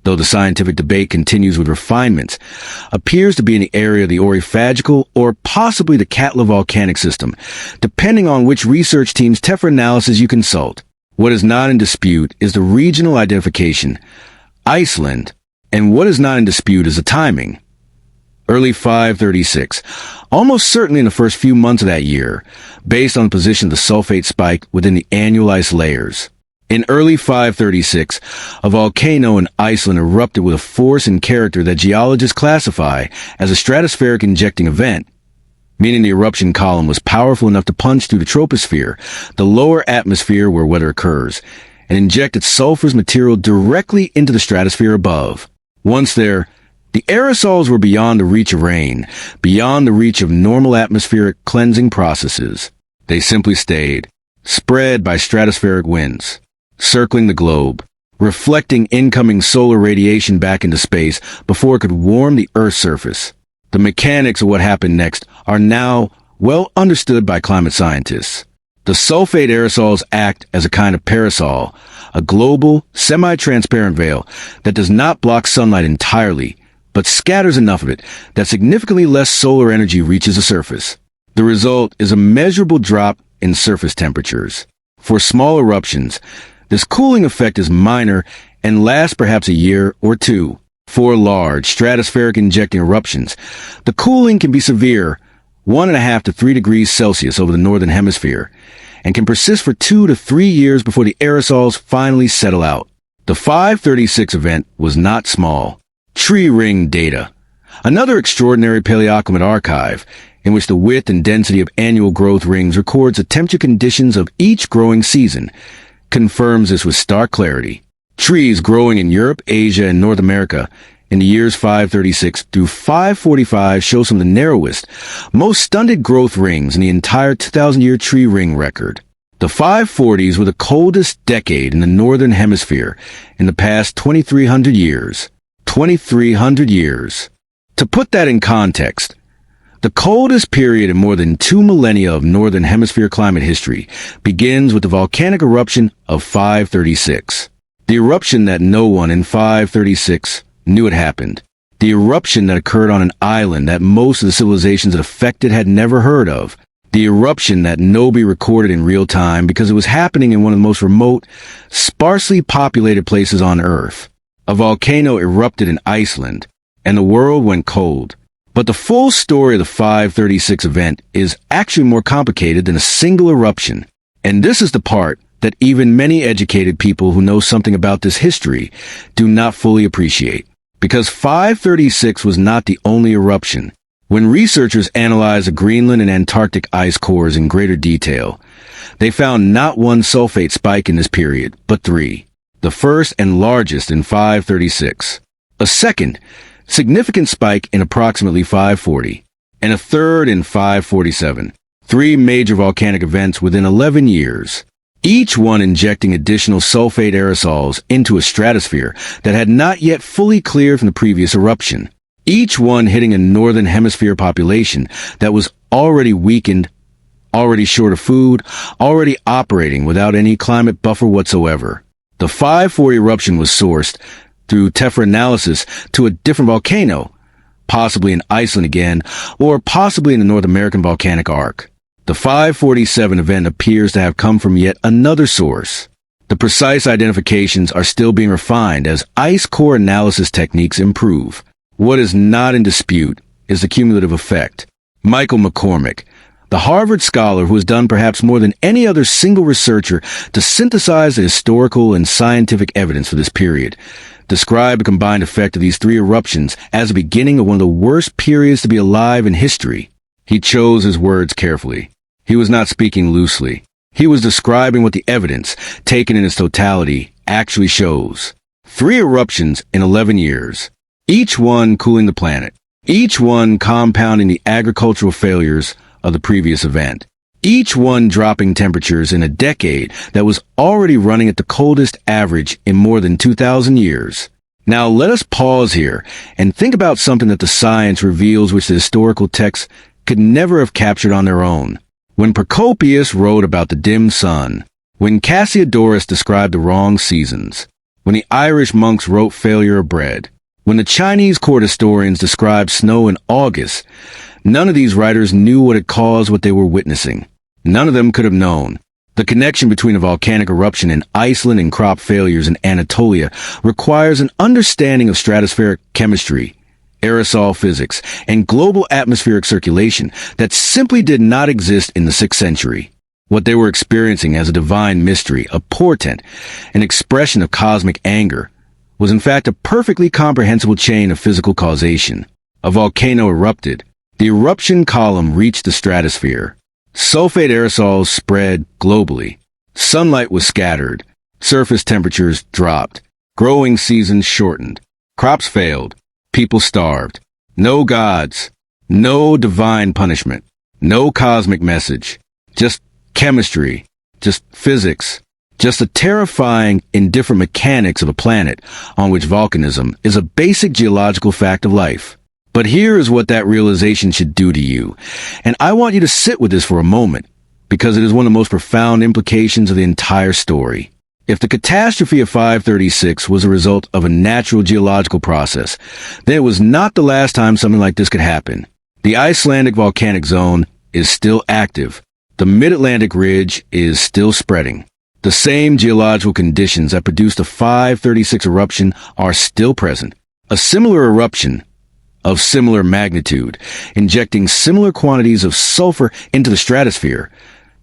Speaker 1: though the scientific debate continues with refinements, appears to be in the area of the Oriphagical or possibly the Katla volcanic system, depending on which research team's tephra analysis you consult. What is not in dispute is the regional identification, Iceland, and what is not in dispute is the timing. Early 536, almost certainly in the first few months of that year, based on the position of the sulfate spike within the annual ice layers. In early 536, a volcano in Iceland erupted with a force and character that geologists classify as a stratospheric injecting event, meaning the eruption column was powerful enough to punch through the troposphere, the lower atmosphere where weather occurs, and inject its sulfurous material directly into the stratosphere above. Once there, the aerosols were beyond the reach of rain, beyond the reach of normal atmospheric cleansing processes. They simply stayed, spread by stratospheric winds, circling the globe, reflecting incoming solar radiation back into space before it could warm the Earth's surface. The mechanics of what happened next are now well understood by climate scientists. The sulfate aerosols act as a kind of parasol, a global, semi-transparent veil that does not block sunlight entirely, but scatters enough of it that significantly less solar energy reaches the surface. The result is a measurable drop in surface temperatures. For small eruptions, this cooling effect is minor and lasts perhaps a year or two. For large, stratospheric injecting eruptions, the cooling can be severe, 1.5 to 3 degrees Celsius over the Northern Hemisphere, and can persist for 2 to 3 years before the aerosols finally settle out. The 536 event was not small. Tree ring data. Another extraordinary paleoclimate archive, in which the width and density of annual growth rings records the temperature conditions of each growing season, confirms this with stark clarity. Trees growing in Europe, Asia, and North America in the years 536 through 545 show some of the narrowest, most stunted growth rings in the entire 2,000-year tree ring record. The 540s were the coldest decade in the Northern Hemisphere in the past 2,300 years. 2,300 years. To put that in context, the coldest period in more than 2 millennia of Northern Hemisphere climate history begins with the volcanic eruption of 536. The eruption that no one in 536 knew had happened. The eruption that occurred on an island that most of the civilizations it affected had never heard of. The eruption that nobody recorded in real time because it was happening in one of the most remote, sparsely populated places on Earth. A volcano erupted in Iceland, and the world went cold. But the full story of the 536 event is actually more complicated than a single eruption. And this is the part that even many educated people who know something about this history do not fully appreciate. Because 536 was not the only eruption. When researchers analyzed the Greenland and Antarctic ice cores in greater detail, they found not one sulfate spike in this period, but 3. The first and largest in 536. A second, significant spike in approximately 540. And a third in 547. 3 major volcanic events within 11 years. Each one injecting additional sulfate aerosols into a stratosphere that had not yet fully cleared from the previous eruption. Each one hitting a Northern Hemisphere population that was already weakened, already short of food, already operating without any climate buffer whatsoever. The 540 eruption was sourced, through tephra analysis, to a different volcano, possibly in Iceland again, or possibly in the North American volcanic arc. The 547 event appears to have come from yet another source. The precise identifications are still being refined as ice core analysis techniques improve. What is not in dispute is the cumulative effect. Michael McCormick, the Harvard scholar who has done perhaps more than any other single researcher to synthesize the historical and scientific evidence for this period, described the combined effect of these 3 eruptions as the beginning of one of the worst periods to be alive in history. He chose his words carefully. He was not speaking loosely. He was describing what the evidence, taken in its totality, actually shows. 3 eruptions in 11 years. Each one cooling the planet. Each one compounding the agricultural failures of the previous event. Each one dropping temperatures in a decade that was already running at the coldest average in more than 2,000 years. Now let us pause here and think about something that the science reveals which the historical texts could never have captured on their own. When Procopius wrote about the dim sun, when Cassiodorus described the wrong seasons, when the Irish monks wrote failure of bread, when the Chinese court historians described snow in August, none of these writers knew what had caused what they were witnessing. None of them could have known. The connection between a volcanic eruption in Iceland and crop failures in Anatolia requires an understanding of stratospheric chemistry, aerosol physics, and global atmospheric circulation that simply did not exist in the 6th century. What they were experiencing as a divine mystery, a portent, an expression of cosmic anger, was in fact a perfectly comprehensible chain of physical causation. A volcano erupted. The eruption column reached the stratosphere. Sulfate aerosols spread globally. Sunlight was scattered. Surface temperatures dropped. Growing seasons shortened. Crops failed. People starved. No gods. No divine punishment. No cosmic message. Just chemistry. Just physics. Just the terrifying, indifferent mechanics of a planet on which volcanism is a basic geological fact of life. But here is what that realization should do to you. And I want you to sit with this for a moment, because it is one of the most profound implications of the entire story. If the catastrophe of 536 was a result of a natural geological process, then it was not the last time something like this could happen. The Icelandic volcanic zone is still active. The mid-Atlantic ridge is still spreading. The same geological conditions that produced the 536 eruption are still present. A similar eruption of similar magnitude, injecting similar quantities of sulfur into the stratosphere,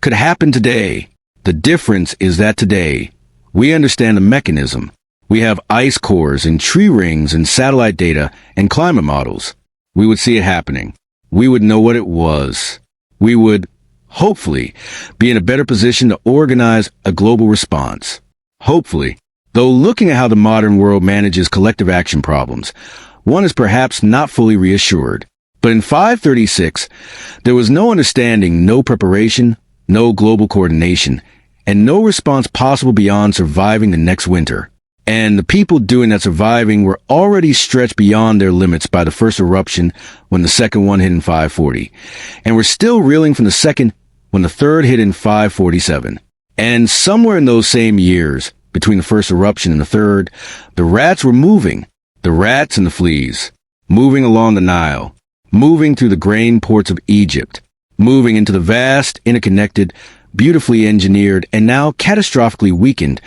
Speaker 1: could happen today. The difference is that today, we understand the mechanism. We have ice cores and tree rings and satellite data and climate models. We would see it happening. We would know what it was. We would, hopefully, be in a better position to organize a global response. Hopefully, though looking at how the modern world manages collective action problems, one is perhaps not fully reassured. But in 536, there was no understanding, no preparation, no global coordination, and no response possible beyond surviving the next winter. And the people doing that surviving were already stretched beyond their limits by the first eruption when the second one hit in 540, and were still reeling from the second when the third hit in 547. And somewhere in those same years, between the first eruption and the third, the rats were moving. The rats and the fleas, moving along the Nile, moving through the grain ports of Egypt, moving into the vast, interconnected, beautifully engineered, and now catastrophically weakened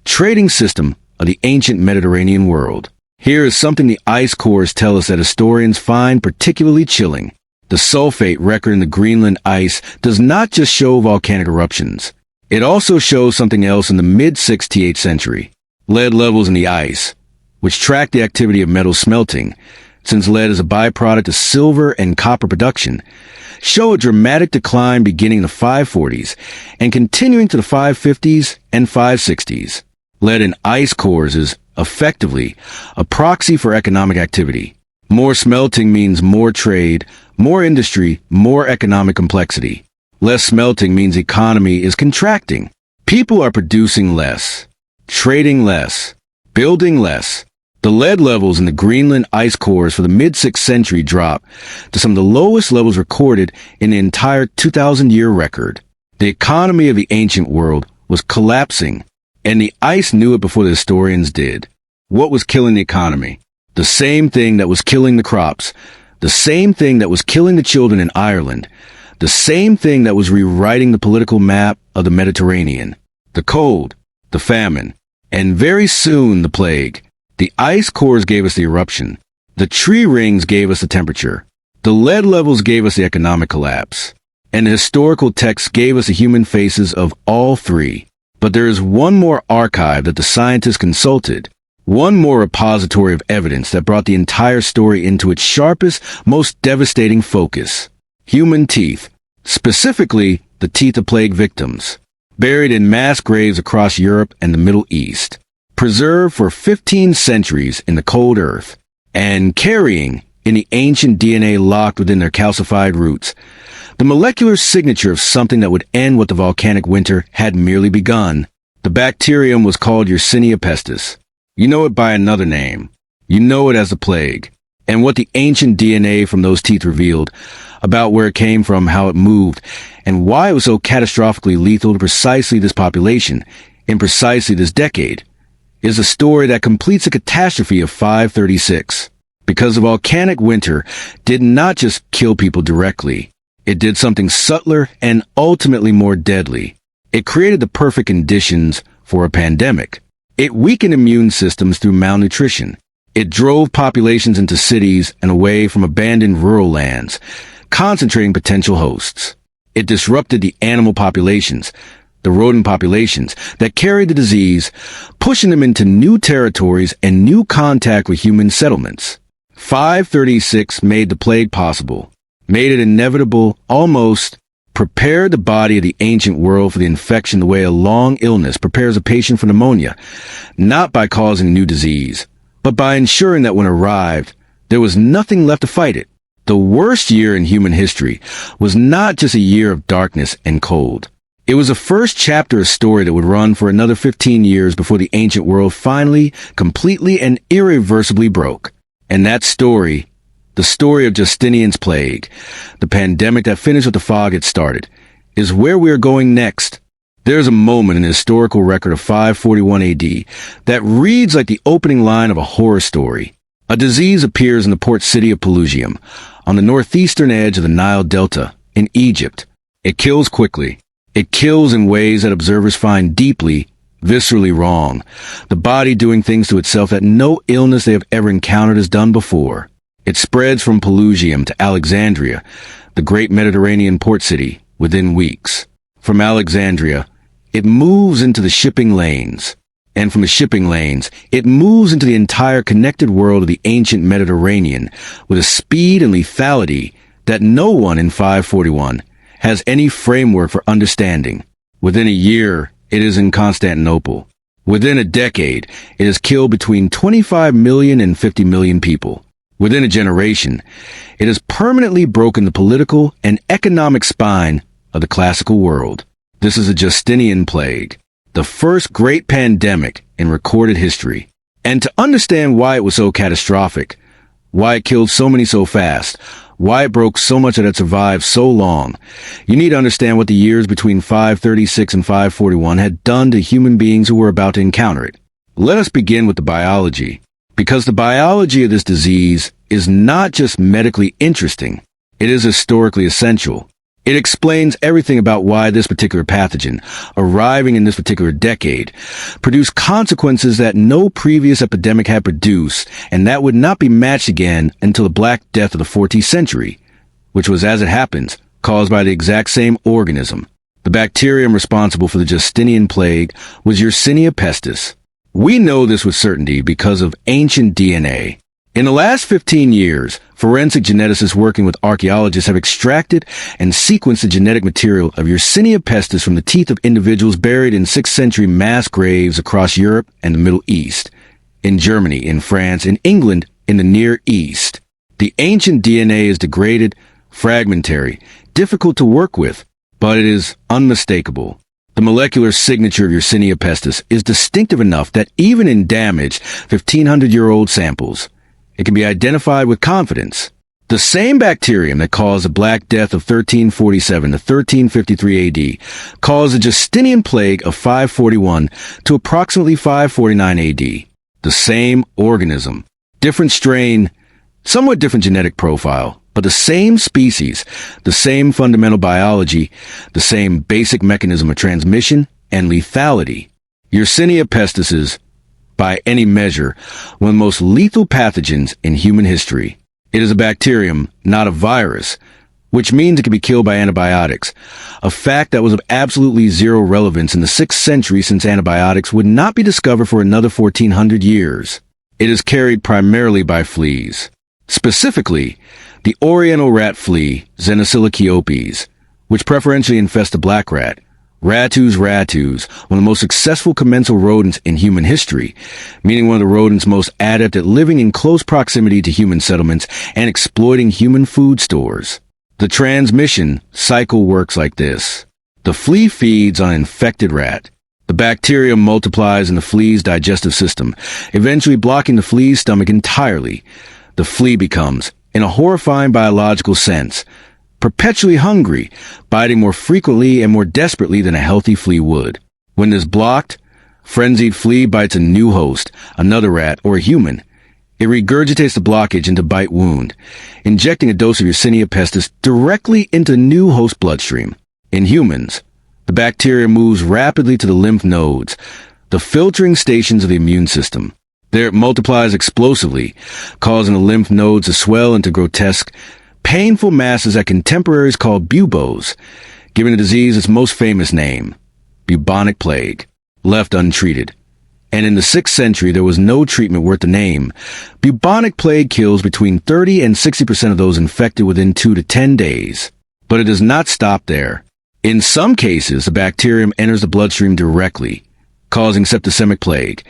Speaker 1: trading system of the ancient Mediterranean world. Here is something the ice cores tell us that historians find particularly chilling. The sulfate record in the Greenland ice does not just show volcanic eruptions. It also shows something else in the mid-6th to 8th century. Lead levels in the ice, which track the activity of metal smelting, since lead is a byproduct of silver and copper production, show a dramatic decline beginning in the 540s and continuing to the 550s and 560s. Lead in ice cores is, effectively, a proxy for economic activity. More smelting means more trade, more industry, more economic complexity. Less smelting means economy is contracting. People are producing less, trading less, building less. The lead levels in the Greenland ice cores for the mid-6th century drop to some of the lowest levels recorded in the entire 2,000-year record. The economy of the ancient world was collapsing, and the ice knew it before the historians did. What was killing the economy? The same thing that was killing the crops, the same thing that was killing the children in Ireland, the same thing that was rewriting the political map of the Mediterranean. The cold, the famine, and very soon the plague. The ice cores gave us the eruption. The tree rings gave us the temperature. The lead levels gave us the economic collapse. And the historical texts gave us the human faces of all three. But there is one more archive that the scientists consulted, one more repository of evidence that brought the entire story into its sharpest, most devastating focus. Human teeth, specifically the teeth of plague victims, buried in mass graves across Europe and the Middle East, preserved for 15 centuries in the cold earth, and carrying, in the ancient DNA locked within their calcified roots, the molecular signature of something that would end what the volcanic winter had merely begun. The bacterium was called Yersinia pestis. You know it by another name. You know it as the plague. And what the ancient DNA from those teeth revealed about where it came from, how it moved, and why it was so catastrophically lethal to precisely this population, in precisely this decade, is a story that completes the catastrophe of 536. Because the volcanic winter did not just kill people directly. It did something subtler and ultimately more deadly. It created the perfect conditions for a pandemic. It weakened immune systems through malnutrition. It drove populations into cities and away from abandoned rural lands, concentrating potential hosts. It disrupted the animal populations, the rodent populations that carried the disease, pushing them into new territories and new contact with human settlements. 536 made the plague possible, made it inevitable, almost prepared the body of the ancient world for the infection the way a long illness prepares a patient for pneumonia, not by causing a new disease, but by ensuring that when it arrived, there was nothing left to fight it. The worst year in human history was not just a year of darkness and cold. It was the first chapter of a story that would run for another 15 years before the ancient world finally, completely, and irreversibly broke. And that story, the story of Justinian's Plague, the pandemic that finished what the fog had started, is where we are going next. There's a moment in the historical record of 541 AD that reads like the opening line of a horror story. A disease appears in the port city of Pelusium, on the northeastern edge of the Nile Delta, in Egypt. It kills quickly. It kills in ways that observers find deeply, viscerally wrong, the body doing things to itself that no illness they have ever encountered has done before. It spreads from Pelusium to Alexandria, the great Mediterranean port city, within weeks. From Alexandria, it moves into the shipping lanes. And from the shipping lanes, it moves into the entire connected world of the ancient Mediterranean with a speed and lethality that no one in 541 has any framework for understanding. Within a year, it is in Constantinople. Within a decade, it has killed between 25 million and 50 million people. Within a generation, it has permanently broken the political and economic spine of the classical world. This is a Justinian Plague, the first great pandemic in recorded history. And to understand why it was so catastrophic, why it killed so many so fast, why it broke so much that it survived so long, you need to understand what the years between 536 and 541 had done to human beings who were about to encounter it. Let us begin with the biology, because the biology of this disease is not just medically interesting, it is historically essential. It explains everything about why this particular pathogen, arriving in this particular decade, produced consequences that no previous epidemic had produced, and that would not be matched again until the Black Death of the 14th century, which was, as it happens, caused by the exact same organism. The bacterium responsible for the Justinian Plague was Yersinia pestis. We know this with certainty because of ancient DNA. In the last 15 years, forensic geneticists working with archaeologists have extracted and sequenced the genetic material of Yersinia pestis from the teeth of individuals buried in 6th century mass graves across Europe and the Middle East, in Germany, in France, in England, in the Near East. The ancient DNA is degraded, fragmentary, difficult to work with, but it is unmistakable. The molecular signature of Yersinia pestis is distinctive enough that even in damaged 1,500-year-old samples, it can be identified with confidence. The same bacterium that caused the Black Death of 1347 to 1353 AD caused the Justinian Plague of 541 to approximately 549 AD. The same organism, different strain, somewhat different genetic profile, but the same species, the same fundamental biology, the same basic mechanism of transmission and lethality. Yersinia pestis is, by any measure, one of the most lethal pathogens in human history. It is a bacterium, not a virus, which means it can be killed by antibiotics, a fact that was of absolutely zero relevance in the 6th century since antibiotics would not be discovered for another 1,400 years. It is carried primarily by fleas. Specifically, the oriental rat flea, Xenocilichiopes, which preferentially infests the black rat, Ratus ratus, one of the most successful commensal rodents in human history, meaning one of the rodents most adept at living in close proximity to human settlements and exploiting human food stores. The transmission cycle works like this. The flea feeds on an infected rat. The bacterium multiplies in the flea's digestive system, eventually blocking the flea's stomach entirely. The flea becomes, in a horrifying biological sense, perpetually hungry, biting more frequently and more desperately than a healthy flea would. When this blocked, frenzied flea bites a new host, another rat or a human. It regurgitates the blockage into bite wound, injecting a dose of Yersinia pestis directly into the new host bloodstream. In humans, the bacteria moves rapidly to the lymph nodes, the filtering stations of the immune system. There it multiplies explosively, causing the lymph nodes to swell into grotesque, painful masses that contemporaries called buboes, giving the disease its most famous name, bubonic plague, left untreated. And in the 6th century, there was no treatment worth the name. Bubonic plague kills between 30 and 60% of those infected within 2 to 10 days. But it does not stop there. In some cases, the bacterium enters the bloodstream directly, causing septicemic plague,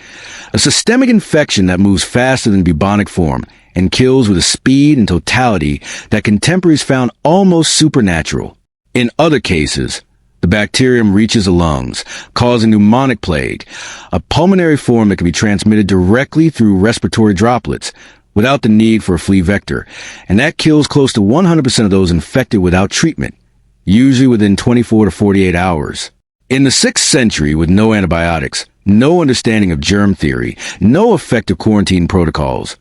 Speaker 1: a systemic infection that moves faster than bubonic form and kills with a speed and totality that contemporaries found almost supernatural. In other cases, the bacterium reaches the lungs, causing pneumonic plague, a pulmonary form that can be transmitted directly through respiratory droplets without the need for a flea vector, and that kills close to 100% of those infected without treatment, usually within 24 to 48 hours. In the 6th century, with no antibiotics, no understanding of germ theory, no effective quarantine protocols,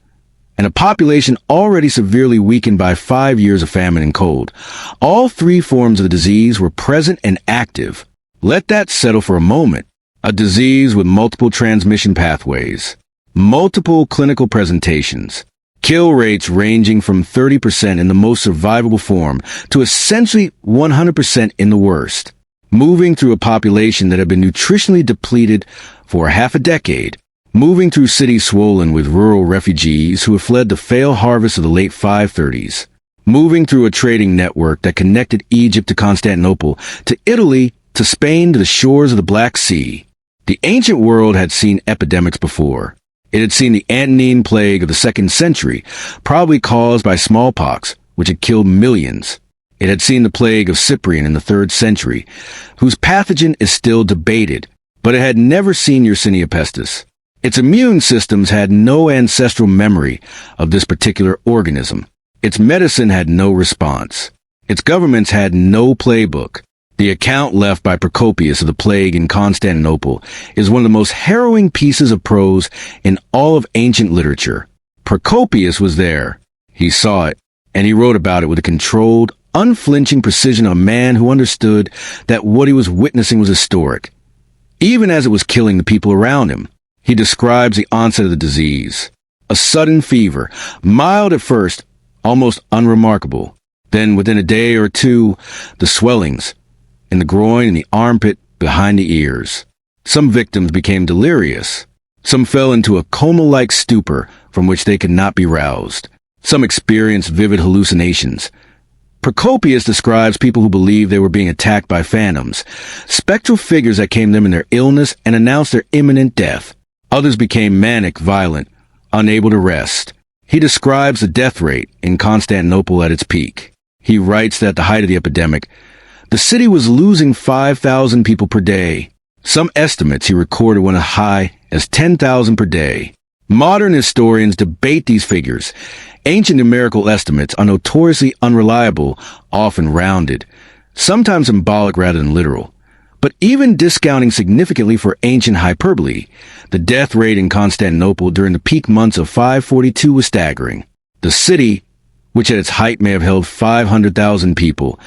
Speaker 1: and a population already severely weakened by 5 years of famine and cold, all 3 forms of the disease were present and active. Let that settle for a moment. A disease with multiple transmission pathways, multiple clinical presentations, kill rates ranging from 30% in the most survivable form to essentially 100% in the worst, moving through a population that had been nutritionally depleted for half a decade, moving through cities swollen with rural refugees who had fled the failed harvest of the late 530s, moving through a trading network that connected Egypt to Constantinople, to Italy, to Spain, to the shores of the Black Sea. The ancient world had seen epidemics before. It had seen the Antonine Plague of the 2nd century, probably caused by smallpox, which had killed millions. It had seen the plague of Cyprian in the 3rd century, whose pathogen is still debated, but it had never seen Yersinia pestis. Its immune systems had no ancestral memory of this particular organism. Its medicine had no response. Its governments had no playbook. The account left by Procopius of the plague in Constantinople is one of the most harrowing pieces of prose in all of ancient literature. Procopius was there. He saw it, and he wrote about it with a controlled, unflinching precision of a man who understood that what he was witnessing was historic, even as it was killing the people around him. He describes the onset of the disease. A sudden fever, mild at first, almost unremarkable. Then, within a day or two, the swellings in the groin and the armpit behind the ears. Some victims became delirious. Some fell into a coma-like stupor from which they could not be roused. Some experienced vivid hallucinations. Procopius describes people who believed they were being attacked by phantoms, spectral figures that came to them in their illness and announced their imminent death. Others became manic, violent, unable to rest. He describes the death rate in Constantinople at its peak. He writes that at the height of the epidemic, the city was losing 5,000 people per day. Some estimates he recorded went as high as 10,000 per day. Modern historians debate these figures. Ancient numerical estimates are notoriously unreliable, often rounded, sometimes symbolic rather than literal. But even discounting significantly for ancient hyperbole, the death rate in Constantinople during the peak months of 542 was staggering. The city, which at its height may have held 500,000 people,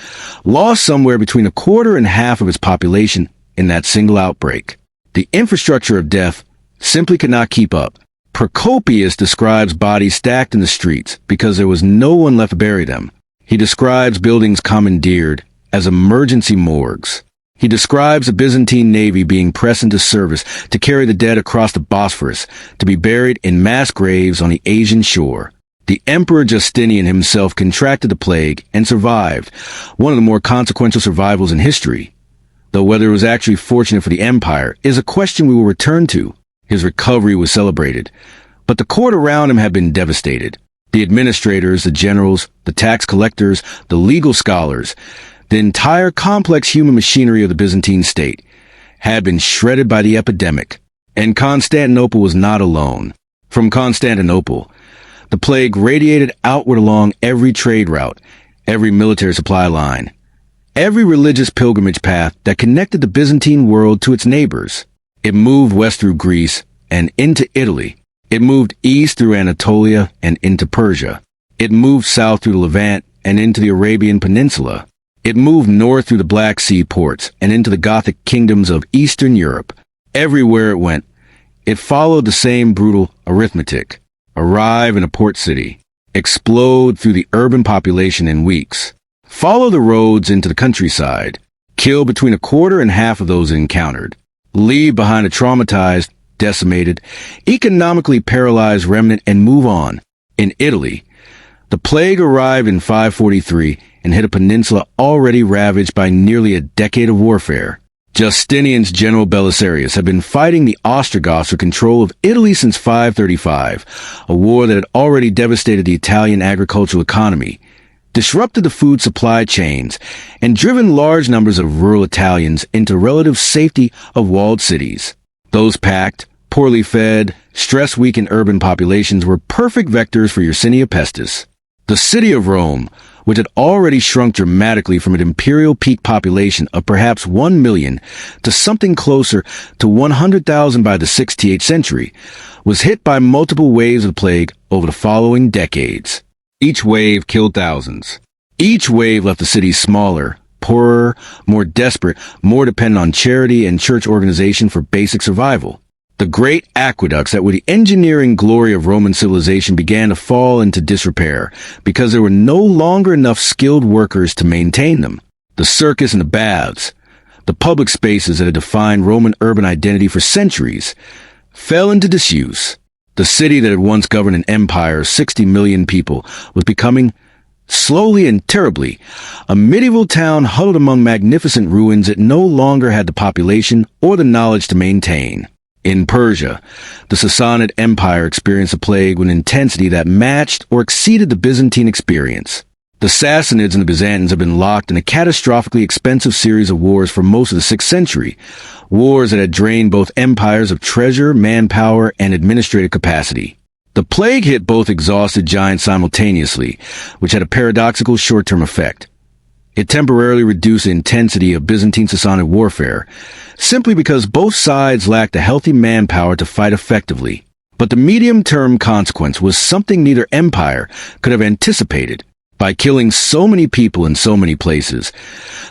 Speaker 1: lost somewhere between a quarter and half of its population in that single outbreak. The infrastructure of death simply could not keep up. Procopius describes bodies stacked in the streets because there was no one left to bury them. He describes buildings commandeered as emergency morgues. He describes the Byzantine navy being pressed into service to carry the dead across the Bosphorus to be buried in mass graves on the Asian shore. The Emperor Justinian himself contracted the plague and survived, one of the more consequential survivals in history. Though whether it was actually fortunate for the empire is a question we will return to. His recovery was celebrated, but the court around him had been devastated. The administrators, the generals, the tax collectors, the legal scholars, the entire complex human machinery of the Byzantine state had been shredded by the epidemic. And Constantinople was not alone. From Constantinople, the plague radiated outward along every trade route, every military supply line, every religious pilgrimage path that connected the Byzantine world to its neighbors. It moved west through Greece and into Italy. It moved east through Anatolia and into Persia. It moved south through the Levant and into the Arabian Peninsula. It moved north through the Black Sea ports and into the Gothic kingdoms of Eastern Europe. Everywhere it went, It followed the same brutal arithmetic. Arrive in a port city. Explode through the urban population in weeks. Follow the roads into the countryside. Kill between a quarter and half of those encountered. Leave behind a traumatized, decimated, economically paralyzed remnant and move on. In Italy, the plague arrived in 543 and hit a peninsula already ravaged by nearly a decade of warfare. Justinian's general Belisarius had been fighting the Ostrogoths for control of Italy since 535, a war that had already devastated the Italian agricultural economy, disrupted the food supply chains, and driven large numbers of rural Italians into relative safety of walled cities. Those packed, poorly fed, stress-weakened urban populations were perfect vectors for Yersinia pestis. The city of Rome, which had already shrunk dramatically from an imperial peak population of perhaps 1 million to something closer to 100,000 by the 68th century, was hit by multiple waves of the plague over the following decades. Each wave killed thousands. Each wave left the city smaller, poorer, more desperate, more dependent on charity and church organization for basic survival. The great aqueducts that were the engineering glory of Roman civilization began to fall into disrepair because there were no longer enough skilled workers to maintain them. The circus and the baths, the public spaces that had defined Roman urban identity for centuries, fell into disuse. The city that had once governed an empire of 60 million people was becoming, slowly and terribly, a medieval town huddled among magnificent ruins that no longer had the population or the knowledge to maintain. In Persia, the Sassanid Empire experienced a plague with an intensity that matched or exceeded the Byzantine experience. The Sassanids and the Byzantines have been locked in a catastrophically expensive series of wars for most of the 6th century, wars that had drained both empires of treasure, manpower, and administrative capacity. The plague hit both exhausted giants simultaneously, which had a paradoxical short-term effect. It temporarily reduced the intensity of Byzantine-Sassanid warfare, simply because both sides lacked the healthy manpower to fight effectively. But the medium-term consequence was something neither empire could have anticipated. By killing so many people in so many places,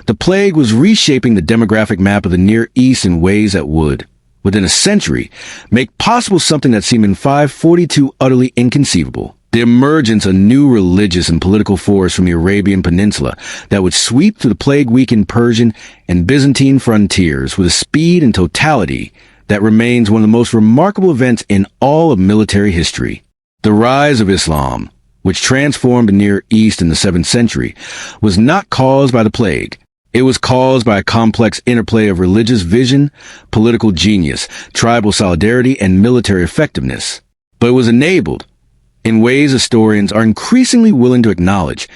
Speaker 1: the plague was reshaping the demographic map of the Near East in ways that would, within a century, make possible something that seemed in 542 utterly inconceivable. The emergence of a new religious and political force from the Arabian Peninsula that would sweep through the plague-weakened Persian and Byzantine frontiers with a speed and totality that remains one of the most remarkable events in all of military history. The rise of Islam, which transformed the Near East in the 7th century, was not caused by the plague. It was caused by a complex interplay of religious vision, political genius, tribal solidarity, and military effectiveness. But it was enabled, in ways historians are increasingly willing to acknowledge,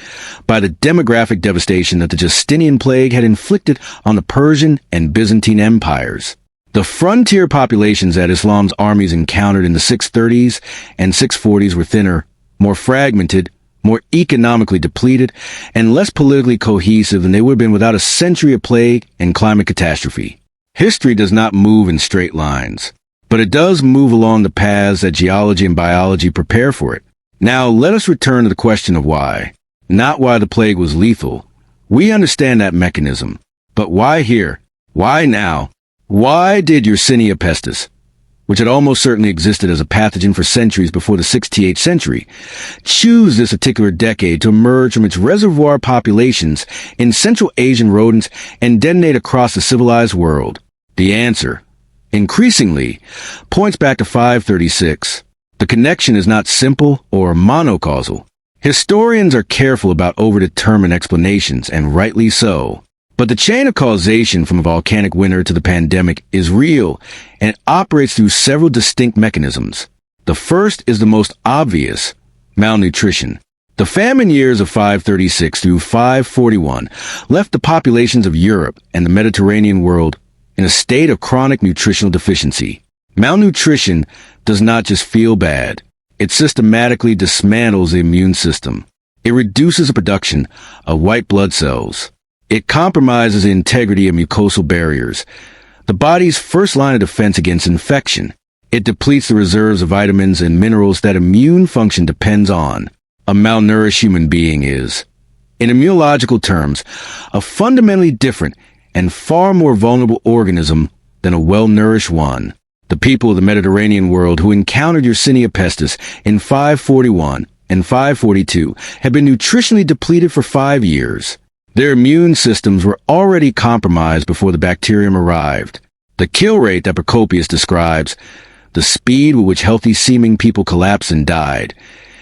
Speaker 1: by the demographic devastation that the Justinian Plague had inflicted on the Persian and Byzantine empires. The frontier populations that Islam's armies encountered in the 630s and 640s were thinner, more fragmented, more economically depleted, and less politically cohesive than they would have been without a century of plague and climate catastrophe. History does not move in straight lines, but it does move along the paths that geology and biology prepare for it. Now, let us return to the question of why. Not why the plague was lethal. We understand that mechanism. But why here? Why now? Why did Yersinia pestis, which had almost certainly existed as a pathogen for centuries before the 68th century, choose this particular decade to emerge from its reservoir populations in Central Asian rodents and detonate across the civilized world? The answer, increasingly, points back to 536. The connection is not simple or monocausal. Historians are careful about overdetermined explanations, and rightly so. But the chain of causation from a volcanic winter to the pandemic is real, and it operates through several distinct mechanisms. The first is the most obvious: malnutrition. The famine years of 536 through 541 left the populations of Europe and the Mediterranean world in a state of chronic nutritional deficiency. Malnutrition does not just feel bad. It systematically dismantles the immune system. It reduces the production of white blood cells. It compromises the integrity of mucosal barriers, the body's first line of defense against infection. It depletes the reserves of vitamins and minerals that immune function depends on. A malnourished human being is, in immunological terms, a fundamentally different and far more vulnerable organism than a well-nourished one. The people of the Mediterranean world who encountered Yersinia pestis in 541 and 542 had been nutritionally depleted for 5 years. Their immune systems were already compromised before the bacterium arrived. The kill rate that Procopius describes, the speed with which healthy-seeming people collapsed and died,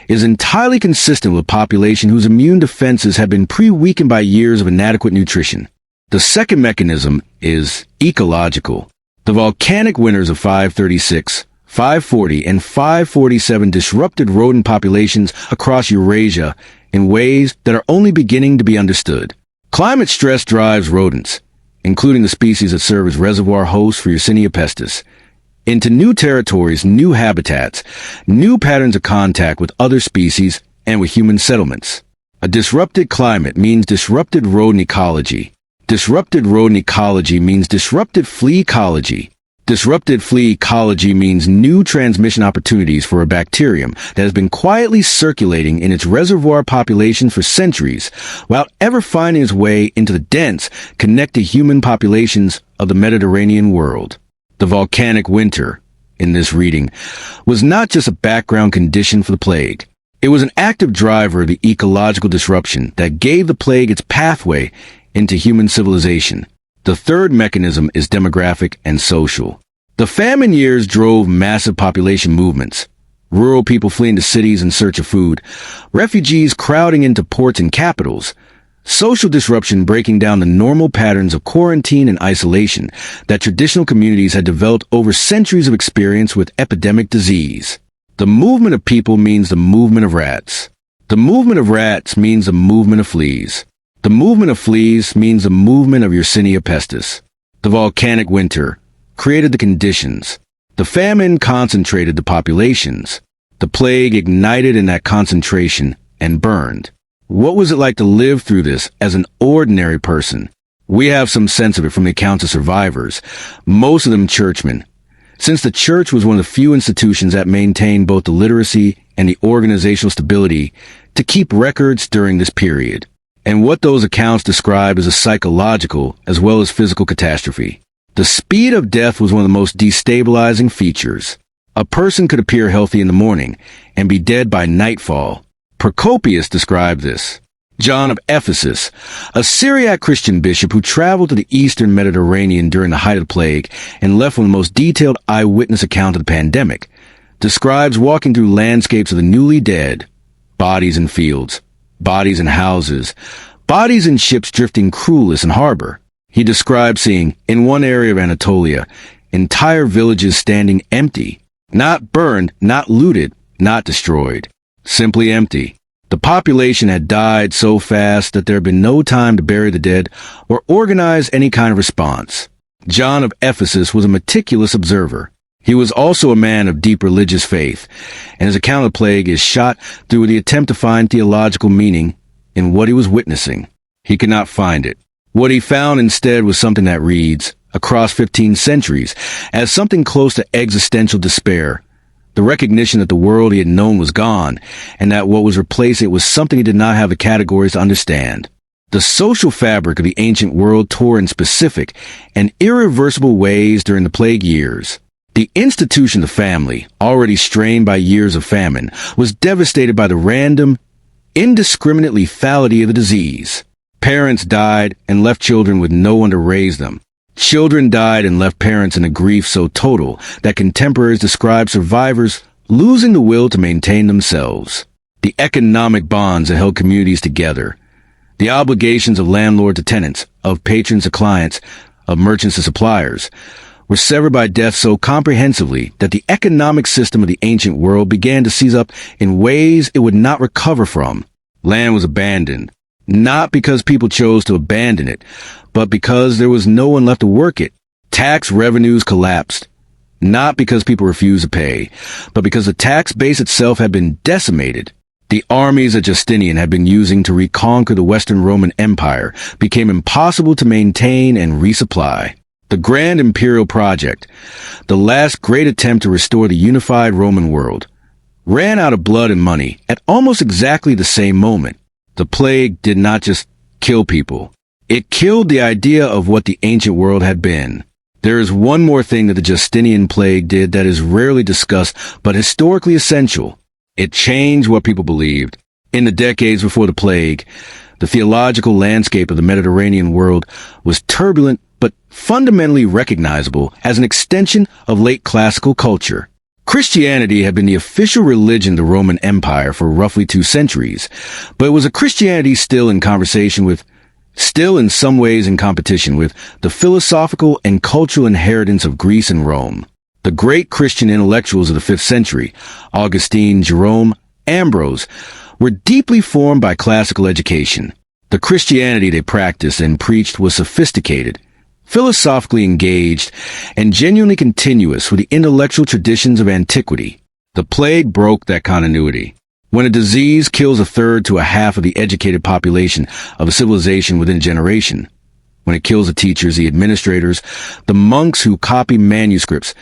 Speaker 1: is entirely consistent with a population whose immune defenses had been pre-weakened by years of inadequate nutrition. The second mechanism is ecological. The volcanic winters of 536, 540, and 547 disrupted rodent populations across Eurasia in ways that are only beginning to be understood. Climate stress drives rodents, including the species that serve as reservoir hosts for Yersinia pestis, into new territories, new habitats, new patterns of contact with other species and with human settlements. A disrupted climate means disrupted rodent ecology. Disrupted rodent ecology means disrupted flea ecology. Disrupted flea ecology means new transmission opportunities for a bacterium that has been quietly circulating in its reservoir population for centuries, without ever finding its way into the dense, connected human populations of the Mediterranean world. The volcanic winter, in this reading, was not just a background condition for the plague. It was an active driver of the ecological disruption that gave the plague its pathway into human civilization. The third mechanism is demographic and social. The famine years drove massive population movements. Rural people fleeing to cities in search of food, refugees crowding into ports and capitals, social disruption breaking down the normal patterns of quarantine and isolation that traditional communities had developed over centuries of experience with epidemic disease. The movement of people means the movement of rats. The movement of rats means the movement of fleas. The movement of fleas means the movement of Yersinia pestis. The volcanic winter created the conditions. The famine concentrated the populations. The plague ignited in that concentration and burned. What was it like to live through this as an ordinary person? We have some sense of it from the accounts of survivors, most of them churchmen, since the church was one of the few institutions that maintained both the literacy and the organizational stability to keep records during this period. And what those accounts describe is a psychological as well as physical catastrophe. The speed of death was one of the most destabilizing features. A person could appear healthy in the morning and be dead by nightfall. Procopius described this. John of Ephesus, a Syriac Christian bishop who traveled to the eastern Mediterranean during the height of the plague and left one of the most detailed eyewitness accounts of the pandemic, describes walking through landscapes of the newly dead, bodies in fields, bodies in houses, bodies in ships drifting crewless in harbor. He describes seeing, in one area of Anatolia, entire villages standing empty, not burned, not looted, not destroyed, simply empty. The population had died so fast that there had been no time to bury the dead or organize any kind of response. John of Ephesus was a meticulous observer. He was also a man of deep religious faith, and his account of the plague is shot through with the attempt to find theological meaning in what he was witnessing. He could not find it. What he found instead was something that reads, across 15 centuries, as something close to existential despair. The recognition that the world he had known was gone, and that what was replacing it was something he did not have the categories to understand. The social fabric of the ancient world tore in specific and irreversible ways during the plague years. The institution of the family, already strained by years of famine, was devastated by the random, indiscriminate lethality of the disease. Parents died and left children with no one to raise them. Children died and left parents in a grief so total that contemporaries describe survivors losing the will to maintain themselves. The economic bonds that held communities together, the obligations of landlord to tenants, of patrons to clients, of merchants to suppliers, were severed by death so comprehensively that the economic system of the ancient world began to seize up in ways it would not recover from. Land was abandoned, not because people chose to abandon it, but because there was no one left to work it. Tax revenues collapsed, not because people refused to pay, but because the tax base itself had been decimated. The armies that Justinian had been using to reconquer the Western Roman Empire became impossible to maintain and resupply. The Grand Imperial Project, the last great attempt to restore the unified Roman world, ran out of blood and money at almost exactly the same moment. The plague did not just kill people. It killed the idea of what the ancient world had been. There is one more thing that the Justinian Plague did that is rarely discussed, but historically essential. It changed what people believed. In the decades before the plague, the theological landscape of the Mediterranean world was turbulent but fundamentally recognizable as an extension of late classical culture. Christianity had been the official religion of the Roman Empire for roughly 2 centuries, but it was a Christianity still in some ways in competition with the philosophical and cultural inheritance of Greece and Rome. The great Christian intellectuals of the 5th century, Augustine, Jerome, Ambrose, were deeply formed by classical education. The Christianity they practiced and preached was sophisticated, philosophically engaged, and genuinely continuous with the intellectual traditions of antiquity. The plague broke that continuity. When a disease kills a third to a half of the educated population of a civilization within a generation, when it kills the teachers, the administrators, the monks who copy manuscripts,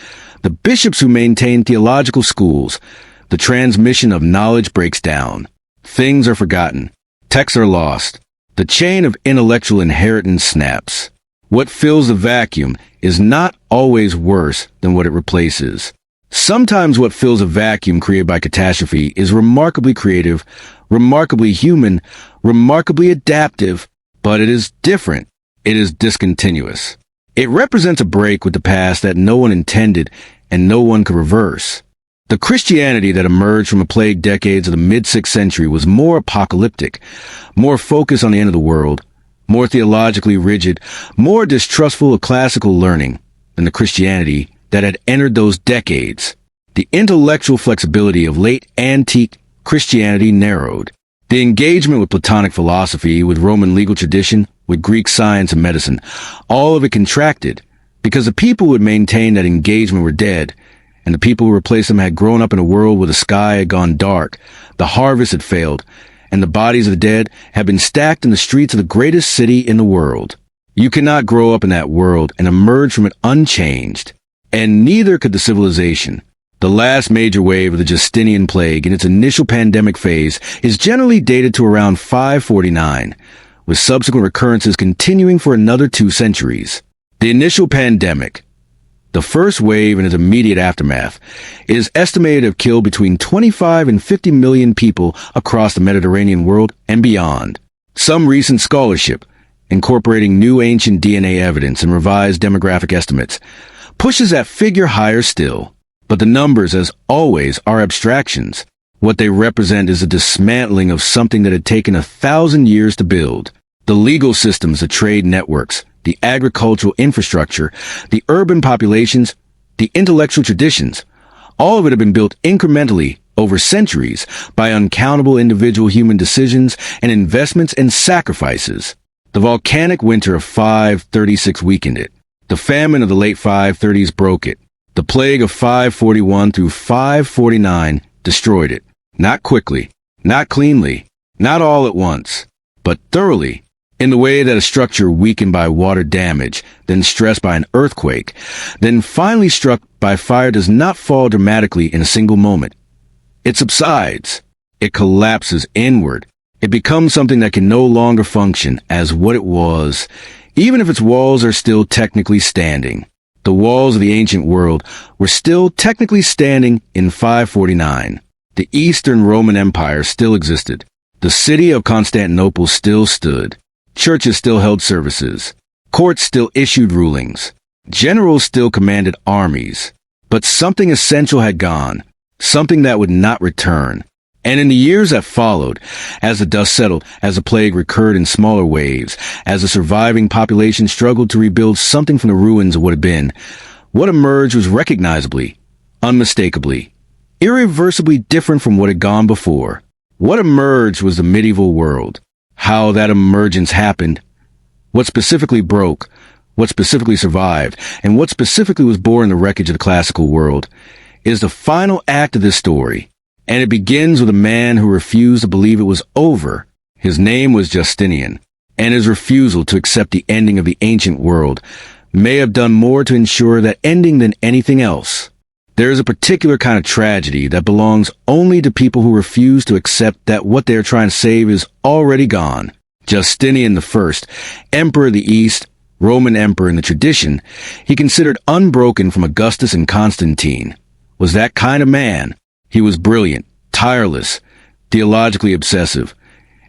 Speaker 1: the bishops who maintain theological schools, the transmission of knowledge breaks down. Things are forgotten. Texts are lost. The chain of intellectual inheritance snaps. What fills the vacuum is not always worse than what it replaces. Sometimes what fills a vacuum created by catastrophe is remarkably creative, remarkably human, remarkably adaptive, but it is different. It is discontinuous. It represents a break with the past that no one intended and no one could reverse. The Christianity that emerged from the plague decades of the mid-6th century was more apocalyptic, more focused on the end of the world, more theologically rigid, more distrustful of classical learning than the Christianity that had entered those decades. The intellectual flexibility of late antique Christianity narrowed. The engagement with Platonic philosophy, with Roman legal tradition, with Greek science and medicine, all of it contracted because the people who had maintained that engagement were dead, and the people who replaced them had grown up in a world where the sky had gone dark, the harvest had failed, and the bodies of the dead had been stacked in the streets of the greatest city in the world. You cannot grow up in that world and emerge from it unchanged, and neither could the civilization. The last major wave of the Justinian Plague in its initial pandemic phase is generally dated to around 549, with subsequent recurrences continuing for another 2 centuries. The initial pandemic, the first wave and its immediate aftermath, is estimated to have killed between 25 and 50 million people across the Mediterranean world and beyond. Some recent scholarship, incorporating new ancient DNA evidence and revised demographic estimates, pushes that figure higher still. But the numbers, as always, are abstractions. What they represent is a dismantling of something that had taken 1,000 years to build. The legal systems, the trade networks, the agricultural infrastructure, the urban populations, the intellectual traditions, all of it had been built incrementally over centuries by uncountable individual human decisions and investments and sacrifices. The volcanic winter of 536 weakened it. The famine of the late 530s broke it. The plague of 541 through 549 destroyed it. Not quickly, not cleanly, not all at once, but thoroughly, in the way that a structure weakened by water damage, then stressed by an earthquake, then finally struck by fire does not fall dramatically in a single moment. It subsides. It collapses inward. It becomes something that can no longer function as what it was, even if its walls are still technically standing. The walls of the ancient world were still technically standing in 549. The Eastern Roman Empire still existed. The city of Constantinople still stood. Churches still held services. Courts still issued rulings. Generals still commanded armies. But something essential had gone, something that would not return. And in the years that followed, as the dust settled, as the plague recurred in smaller waves, as the surviving population struggled to rebuild something from the ruins of what had been, what emerged was recognizably, unmistakably, irreversibly different from what had gone before. What emerged was the medieval world. How that emergence happened, what specifically broke, what specifically survived, and what specifically was born in the wreckage of the classical world, is the final act of this story. And it begins with a man who refused to believe it was over. His name was Justinian, and his refusal to accept the ending of the ancient world may have done more to ensure that ending than anything else. There is a particular kind of tragedy that belongs only to people who refuse to accept that what they are trying to save is already gone. Justinian I, Emperor of the East, Roman emperor in the tradition, he considered unbroken from Augustus and Constantine, was that kind of man. He was brilliant, tireless, theologically obsessive,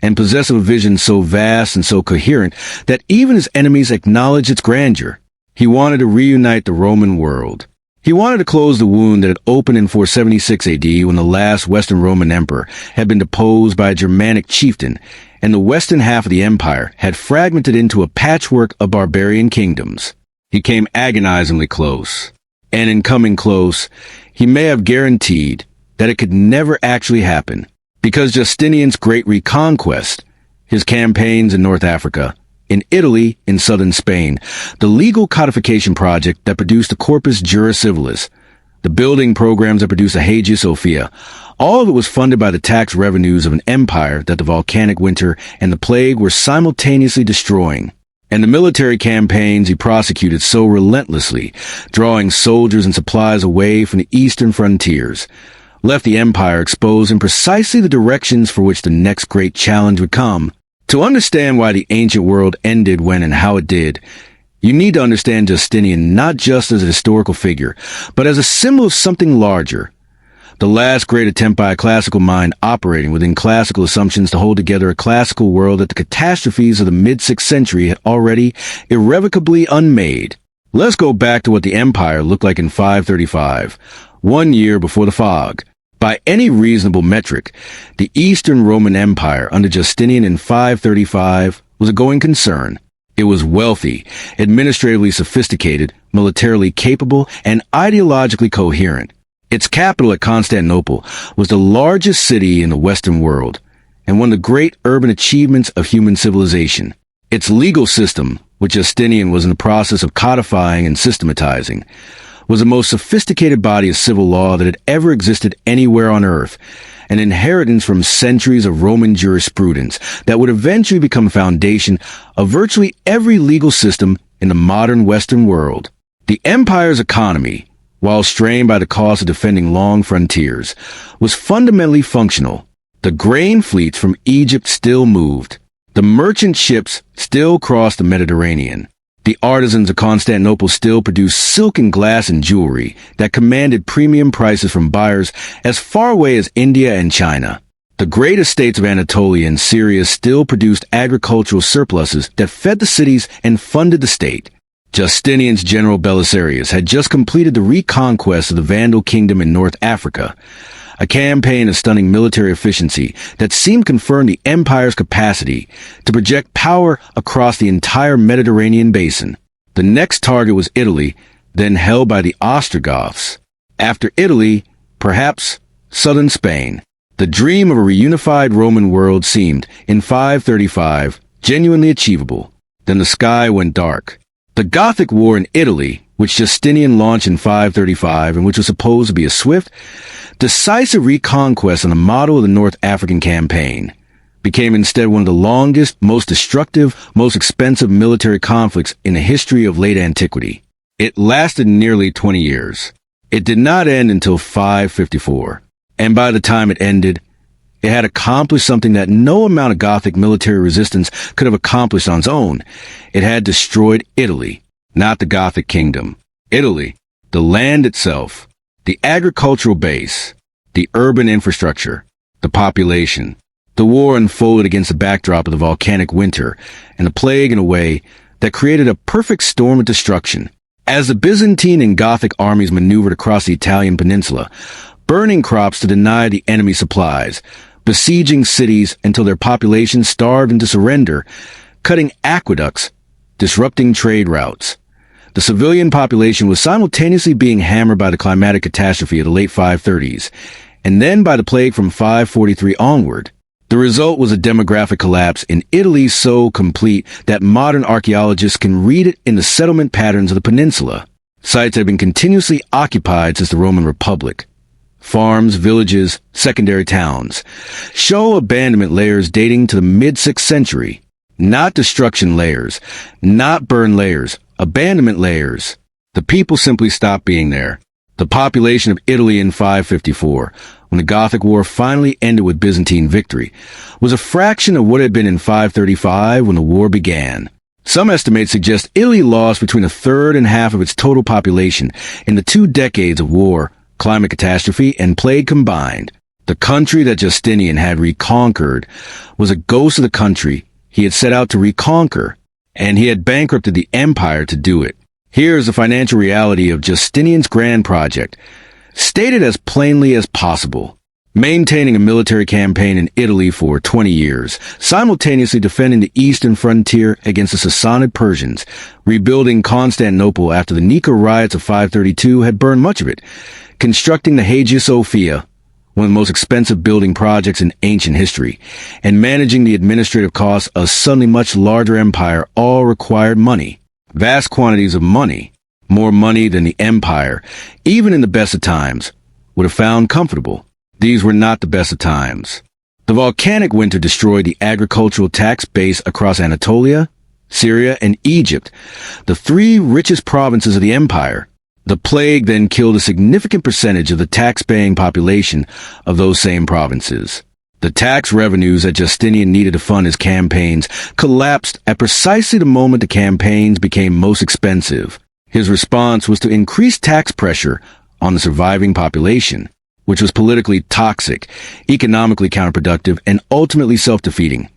Speaker 1: and possessed of a vision so vast and so coherent that even his enemies acknowledged its grandeur. He wanted to reunite the Roman world. He wanted to close the wound that had opened in 476 AD when the last Western Roman emperor had been deposed by a Germanic chieftain, and the western half of the empire had fragmented into a patchwork of barbarian kingdoms. He came agonizingly close, and in coming close, he may have guaranteed that it could never actually happen, because Justinian's great reconquest, his campaigns in North Africa, in Italy, in southern Spain, the legal codification project that produced the Corpus Juris Civilis, the building programs that produced the Hagia Sophia, all of it was funded by the tax revenues of an empire that the volcanic winter and the plague were simultaneously destroying. And the military campaigns he prosecuted so relentlessly, drawing soldiers and supplies away from the eastern frontiers, left the empire exposed in precisely the directions for which the next great challenge would come. To understand why the ancient world ended when and how it did, you need to understand Justinian not just as a historical figure, but as a symbol of something larger. The last great attempt by a classical mind operating within classical assumptions to hold together a classical world that the catastrophes of the mid-6th century had already irrevocably unmade. Let's go back to what the empire looked like in 535, 1 year before the fog. By any reasonable metric, the Eastern Roman Empire under Justinian in 535 was a going concern. It was wealthy, administratively sophisticated, militarily capable, and ideologically coherent. Its capital at Constantinople was the largest city in the Western world, and one of the great urban achievements of human civilization. Its legal system, which Justinian was in the process of codifying and systematizing, was the most sophisticated body of civil law that had ever existed anywhere on earth, an inheritance from centuries of Roman jurisprudence that would eventually become the foundation of virtually every legal system in the modern Western world. The empire's economy, while strained by the cost of defending long frontiers, was fundamentally functional. The grain fleets from Egypt still moved. The merchant ships still crossed the Mediterranean. The artisans of Constantinople still produced silk and glass and jewelry that commanded premium prices from buyers as far away as India and China. The great estates of Anatolia and Syria still produced agricultural surpluses that fed the cities and funded the state. Justinian's general Belisarius had just completed the reconquest of the Vandal kingdom in North Africa, a campaign of stunning military efficiency that seemed to confirm the empire's capacity to project power across the entire Mediterranean basin. The next target was Italy, then held by the Ostrogoths. After Italy, perhaps southern Spain. The dream of a reunified Roman world seemed, in 535, genuinely achievable. Then the sky went dark. The Gothic War in Italy, which Justinian launched in 535 and which was supposed to be a swift, decisive reconquest on the model of the North African campaign, became instead one of the longest, most destructive, most expensive military conflicts in the history of late antiquity. It lasted nearly 20 years. It did not end until 554, and by the time it ended, it had accomplished something that no amount of Gothic military resistance could have accomplished on its own. It had destroyed Italy, not the Gothic kingdom. Italy, the land itself, the agricultural base, the urban infrastructure, the population. The war unfolded against the backdrop of the volcanic winter and the plague in a way that created a perfect storm of destruction. As the Byzantine and Gothic armies maneuvered across the Italian peninsula, burning crops to deny the enemy supplies, besieging cities until their population starved into surrender, cutting aqueducts, disrupting trade routes. The civilian population was simultaneously being hammered by the climatic catastrophe of the late 530s, and then by the plague from 543 onward. The result was a demographic collapse in Italy so complete that modern archaeologists can read it in the settlement patterns of the peninsula, sites that have been continuously occupied since the Roman Republic. Farms, villages, secondary towns show abandonment layers dating to the mid-6th century. Not destruction layers, not burn layers, abandonment layers. The people simply stopped being there. The population of Italy in 554, when the Gothic War finally ended with Byzantine victory, was a fraction of what it had been in 535 when the war began. Some estimates suggest Italy lost between a third and half of its total population in the 2 decades of war, climate catastrophe, and plague combined. The country that Justinian had reconquered was a ghost of the country he had set out to reconquer, and he had bankrupted the empire to do it. Here is the financial reality of Justinian's grand project, stated as plainly as possible. Maintaining a military campaign in Italy for 20 years, simultaneously defending the eastern frontier against the Sassanid Persians, rebuilding Constantinople after the Nika riots of 532 had burned much of it, constructing the Hagia Sophia, one of the most expensive building projects in ancient history, and managing the administrative costs of a suddenly much larger empire all required money. Vast quantities of money, more money than the empire, even in the best of times, would have found comfortable. These were not the best of times. The volcanic winter destroyed the agricultural tax base across Anatolia, Syria, and Egypt, the 3 richest provinces of the empire. The plague then killed a significant percentage of the tax-paying population of those same provinces. The tax revenues that Justinian needed to fund his campaigns collapsed at precisely the moment the campaigns became most expensive. His response was to increase tax pressure on the surviving population, which was politically toxic, economically counterproductive, and ultimately self-defeating.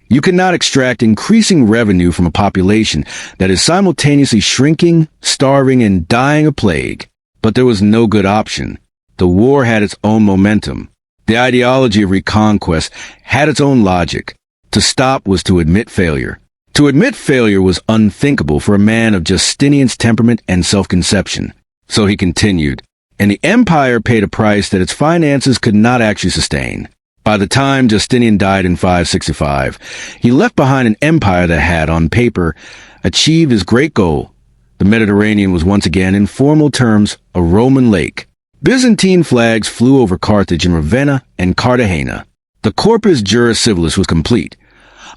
Speaker 1: You cannot extract increasing revenue from a population that is simultaneously shrinking, starving, and dying of plague. But there was no good option. The war had its own momentum. The ideology of reconquest had its own logic. To stop was to admit failure. To admit failure was unthinkable for a man of Justinian's temperament and self-conception. So he continued, and the empire paid a price that its finances could not actually sustain. By the time Justinian died in 565, he left behind an empire that had, on paper, achieved his great goal. The Mediterranean was once again, in formal terms, a Roman lake. Byzantine flags flew over Carthage and Ravenna and Cartagena. The Corpus Juris Civilis was complete,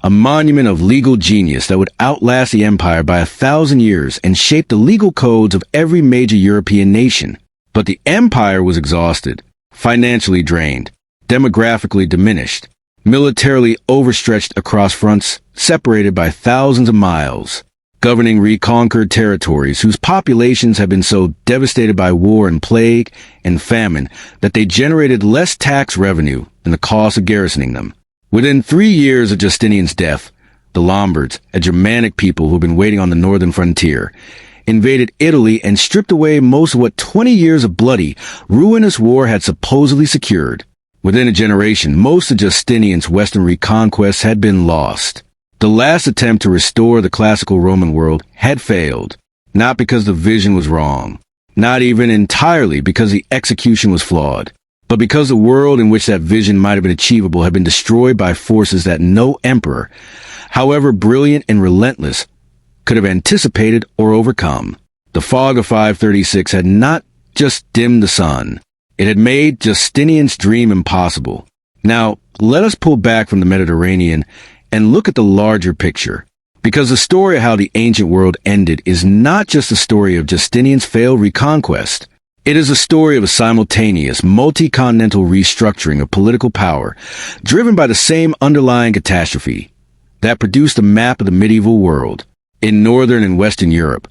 Speaker 1: a monument of legal genius that would outlast the empire by 1,000 years and shape the legal codes of every major European nation. But the empire was exhausted, financially drained, demographically diminished, militarily overstretched across fronts separated by thousands of miles, governing reconquered territories whose populations had been so devastated by war and plague and famine that they generated less tax revenue than the cost of garrisoning them. Within 3 years of Justinian's death, the Lombards, a Germanic people who had been waiting on the northern frontier, invaded Italy and stripped away most of what 20 years of bloody, ruinous war had supposedly secured. Within a generation, most of Justinian's western reconquests had been lost. The last attempt to restore the classical Roman world had failed, not because the vision was wrong, not even entirely because the execution was flawed, but because the world in which that vision might have been achievable had been destroyed by forces that no emperor, however brilliant and relentless, could have anticipated or overcome. The fog of 536 had not just dimmed the sun. It had made Justinian's dream impossible. Now, let us pull back from the Mediterranean and look at the larger picture. Because the story of how the ancient world ended is not just the story of Justinian's failed reconquest. It is a story of a simultaneous, multi-continental restructuring of political power, driven by the same underlying catastrophe that produced a map of the medieval world. In northern and western Europe,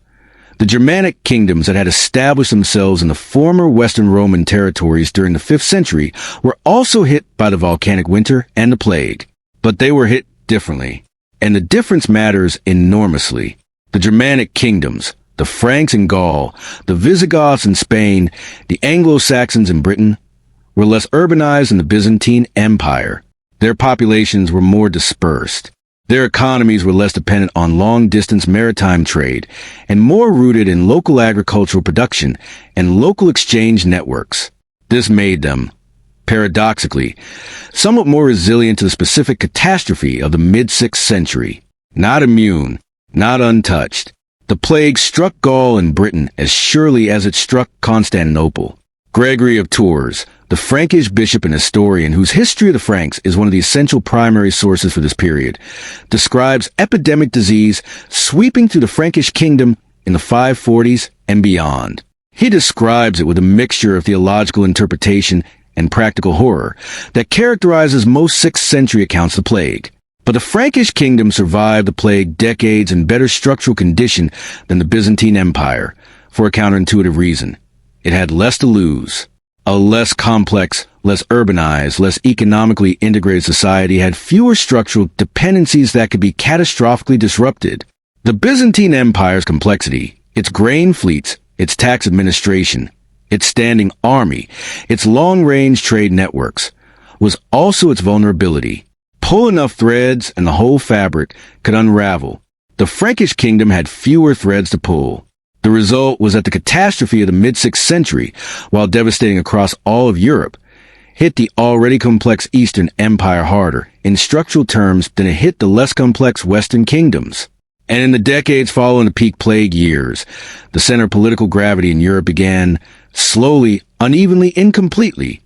Speaker 1: the Germanic kingdoms that had established themselves in the former Western Roman territories during the 5th century were also hit by the volcanic winter and the plague. But they were hit differently, and the difference matters enormously. The Germanic kingdoms, the Franks in Gaul, the Visigoths in Spain, the Anglo-Saxons in Britain, were less urbanized than the Byzantine Empire. Their populations were more dispersed. Their economies were less dependent on long-distance maritime trade and more rooted in local agricultural production and local exchange networks. This made them, paradoxically, somewhat more resilient to the specific catastrophe of the mid-6th century. Not immune, not untouched, the plague struck Gaul and Britain as surely as it struck Constantinople. Gregory of Tours, the Frankish bishop and historian whose History of the Franks is one of the essential primary sources for this period, describes epidemic disease sweeping through the Frankish kingdom in the 540s and beyond. He describes it with a mixture of theological interpretation and practical horror that characterizes most 6th century accounts of the plague. But the Frankish kingdom survived the plague decades in better structural condition than the Byzantine Empire, for a counterintuitive reason. It had less to lose. A less complex, less urbanized, less economically integrated society had fewer structural dependencies that could be catastrophically disrupted. The Byzantine Empire's complexity, its grain fleets, its tax administration, its standing army, its long-range trade networks, was also its vulnerability. Pull enough threads and the whole fabric could unravel. The Frankish kingdom had fewer threads to pull. The result was that the catastrophe of the mid-6th century, while devastating across all of Europe, hit the already complex Eastern Empire harder in structural terms than it hit the less complex Western kingdoms. And in the decades following the peak plague years, the center of political gravity in Europe began, slowly, unevenly, incompletely,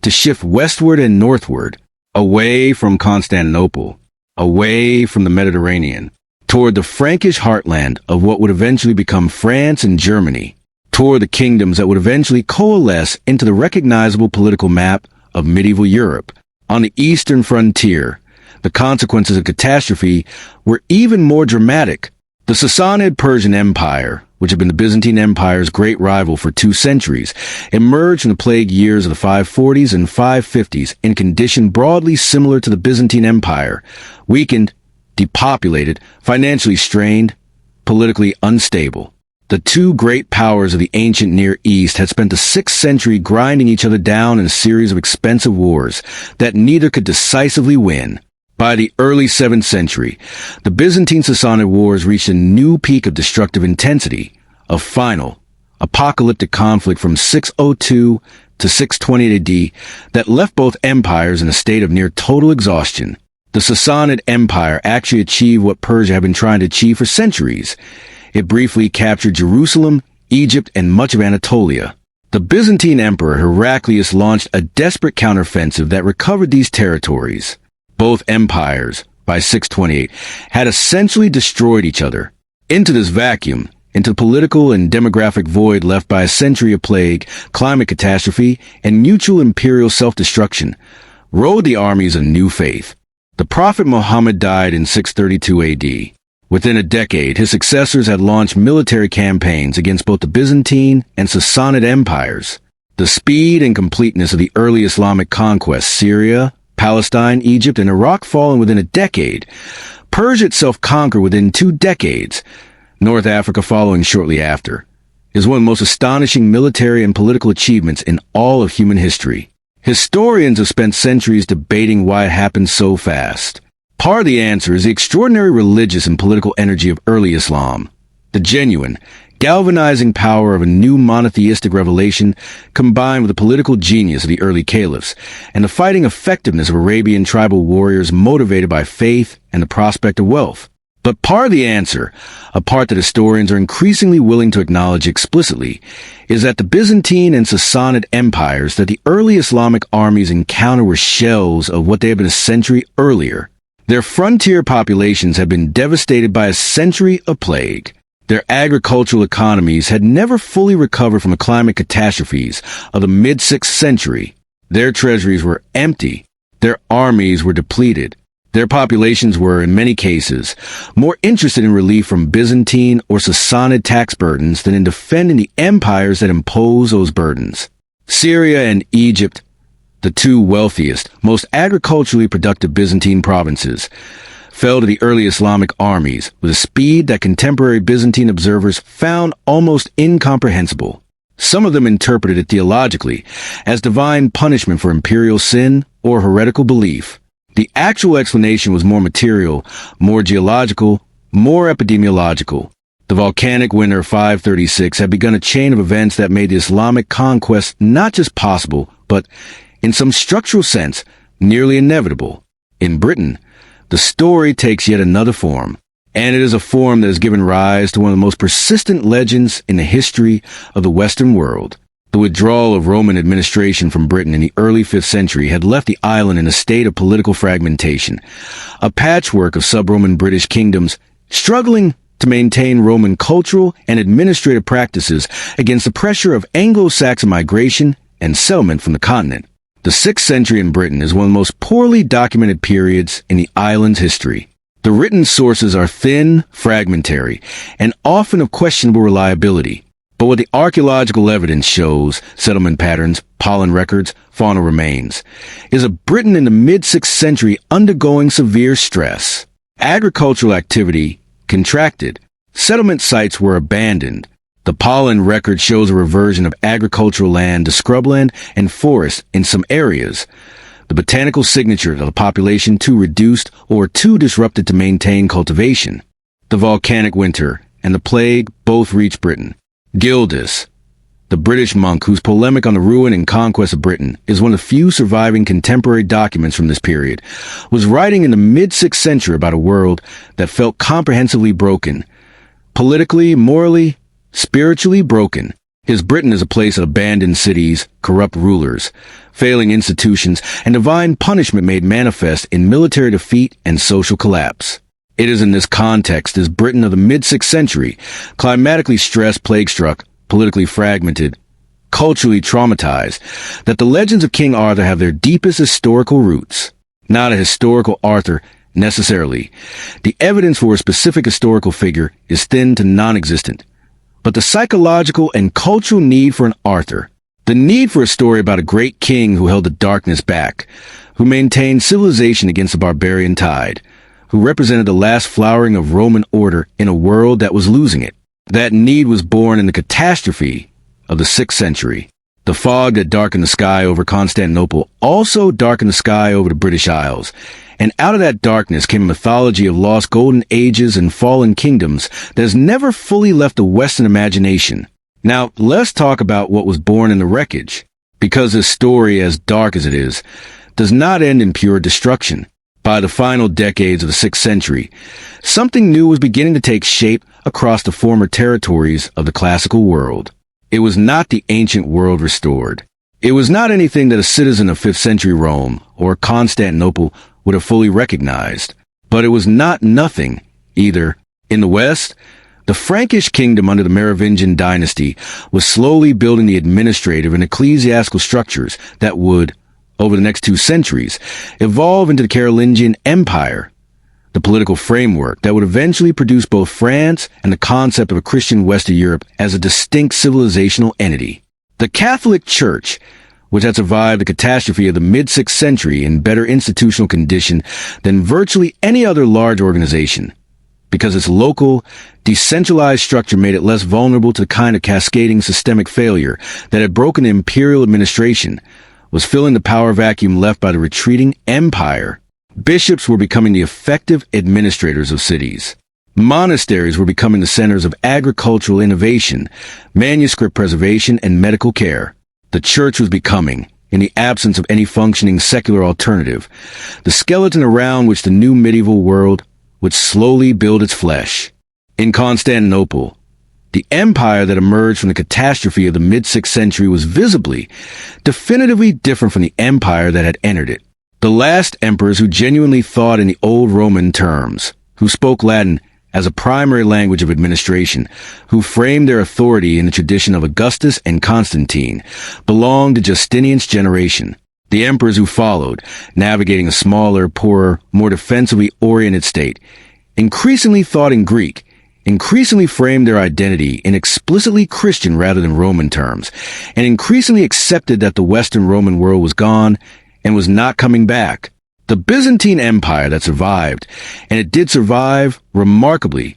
Speaker 1: to shift westward and northward, away from Constantinople, away from the Mediterranean, toward the Frankish heartland of what would eventually become France and Germany, toward the kingdoms that would eventually coalesce into the recognizable political map of medieval Europe. On the eastern frontier, the consequences of catastrophe were even more dramatic. The Sassanid Persian Empire, which had been the Byzantine Empire's great rival for 2 centuries, emerged in the plague years of the 540s and 550s in condition broadly similar to the Byzantine Empire, weakened, depopulated, financially strained, politically unstable. The 2 great powers of the ancient Near East had spent the 6th century grinding each other down in a series of expensive wars that neither could decisively win. By the early 7th century, the Byzantine-Sassanid wars reached a new peak of destructive intensity, a final, apocalyptic conflict from 602 to 628 AD that left both empires in a state of near total exhaustion. The Sassanid Empire actually achieved what Persia had been trying to achieve for centuries. It briefly captured Jerusalem, Egypt, and much of Anatolia. The Byzantine Emperor Heraclius launched a desperate counteroffensive that recovered these territories. Both empires, by 628, had essentially destroyed each other. Into this vacuum, into the political and demographic void left by a century of plague, climate catastrophe, and mutual imperial self-destruction, rode the armies of new faith. The Prophet Muhammad died in 632 AD. Within a decade, his successors had launched military campaigns against both the Byzantine and Sassanid empires. The speed and completeness of the early Islamic conquests, Syria, Palestine, Egypt, and Iraq fallen within a decade. Persia itself conquered within 2 decades. North Africa following shortly after, is one of the most astonishing military and political achievements in all of human history. Historians have spent centuries debating why it happened so fast. Part of the answer is the extraordinary religious and political energy of early Islam. The genuine, galvanizing power of a new monotheistic revelation combined with the political genius of the early caliphs and the fighting effectiveness of Arabian tribal warriors motivated by faith and the prospect of wealth. But part of the answer, a part that historians are increasingly willing to acknowledge explicitly, is that the Byzantine and Sassanid empires that the early Islamic armies encountered were shells of what they had been a century earlier. Their frontier populations had been devastated by a century of plague. Their agricultural economies had never fully recovered from the climate catastrophes of the mid-6th century. Their treasuries were empty. Their armies were depleted. Their populations were, in many cases, more interested in relief from Byzantine or Sassanid tax burdens than in defending the empires that imposed those burdens. Syria and Egypt, the 2 wealthiest, most agriculturally productive Byzantine provinces, fell to the early Islamic armies with a speed that contemporary Byzantine observers found almost incomprehensible. Some of them interpreted it theologically as divine punishment for imperial sin or heretical belief. The actual explanation was more material, more geological, more epidemiological. The volcanic winter of 536 had begun a chain of events that made the Islamic conquest not just possible, but, in some structural sense, nearly inevitable. In Britain, the story takes yet another form, and it is a form that has given rise to one of the most persistent legends in the history of the Western world. The withdrawal of Roman administration from Britain in the early 5th century had left the island in a state of political fragmentation, a patchwork of sub-Roman British kingdoms struggling to maintain Roman cultural and administrative practices against the pressure of Anglo-Saxon migration and settlement from the continent. The 6th century in Britain is one of the most poorly documented periods in the island's history. The written sources are thin, fragmentary, and often of questionable reliability. But what the archaeological evidence shows, settlement patterns, pollen records, fauna remains, is a Britain in the mid-6th century undergoing severe stress. Agricultural activity contracted. Settlement sites were abandoned. The pollen record shows a reversion of agricultural land to scrubland and forest in some areas. The botanical signature of the population too reduced or too disrupted to maintain cultivation. The volcanic winter and the plague both reached Britain. Gildas, the British monk whose polemic on the ruin and conquest of Britain is one of the few surviving contemporary documents from this period, was writing in the mid-6th century about a world that felt comprehensively broken. Politically, morally, spiritually broken. His Britain is a place of abandoned cities, corrupt rulers, failing institutions, and divine punishment made manifest in military defeat and social collapse. It is in this context, this Britain of the mid-6th century, climatically stressed, plague-struck, politically fragmented, culturally traumatized, that the legends of King Arthur have their deepest historical roots. Not a historical Arthur, necessarily. The evidence for a specific historical figure is thin to non-existent. But the psychological and cultural need for an Arthur, the need for a story about a great king who held the darkness back, who maintained civilization against the barbarian tide, who represented the last flowering of Roman order in a world that was losing it. That need was born in the catastrophe of the 6th century. The fog that darkened the sky over Constantinople also darkened the sky over the British Isles, and out of that darkness came a mythology of lost golden ages and fallen kingdoms that has never fully left the Western imagination. Now, let's talk about what was born in the wreckage, because this story, as dark as it is, does not end in pure destruction. By the final decades of the 6th century, something new was beginning to take shape across the former territories of the classical world. It was not the ancient world restored. It was not anything that a citizen of 5th century Rome or Constantinople would have fully recognized. But it was not nothing either. In the West, the Frankish kingdom under the Merovingian dynasty was slowly building the administrative and ecclesiastical structures that would, over the next 2 centuries, evolve into the Carolingian Empire, the political framework that would eventually produce both France and the concept of a Christian West of Europe as a distinct civilizational entity. The Catholic Church, which had survived the catastrophe of the mid-6th century in better institutional condition than virtually any other large organization, because its local, decentralized structure made it less vulnerable to the kind of cascading systemic failure that had broken the imperial administration, was filling the power vacuum left by the retreating empire. Bishops were becoming the effective administrators of cities. Monasteries were becoming the centers of agricultural innovation, manuscript preservation, and medical care. The church was becoming, in the absence of any functioning secular alternative, the skeleton around which the new medieval world would slowly build its flesh. In Constantinople, the empire that emerged from the catastrophe of the mid-6th century was visibly, definitively different from the empire that had entered it. The last emperors who genuinely thought in the old Roman terms, who spoke Latin as a primary language of administration, who framed their authority in the tradition of Augustus and Constantine, belonged to Justinian's generation. The emperors who followed, navigating a smaller, poorer, more defensively oriented state, increasingly thought in Greek, increasingly framed their identity in explicitly Christian rather than Roman terms, and increasingly accepted that the Western Roman world was gone and was not coming back. The Byzantine Empire that survived, and it did survive remarkably,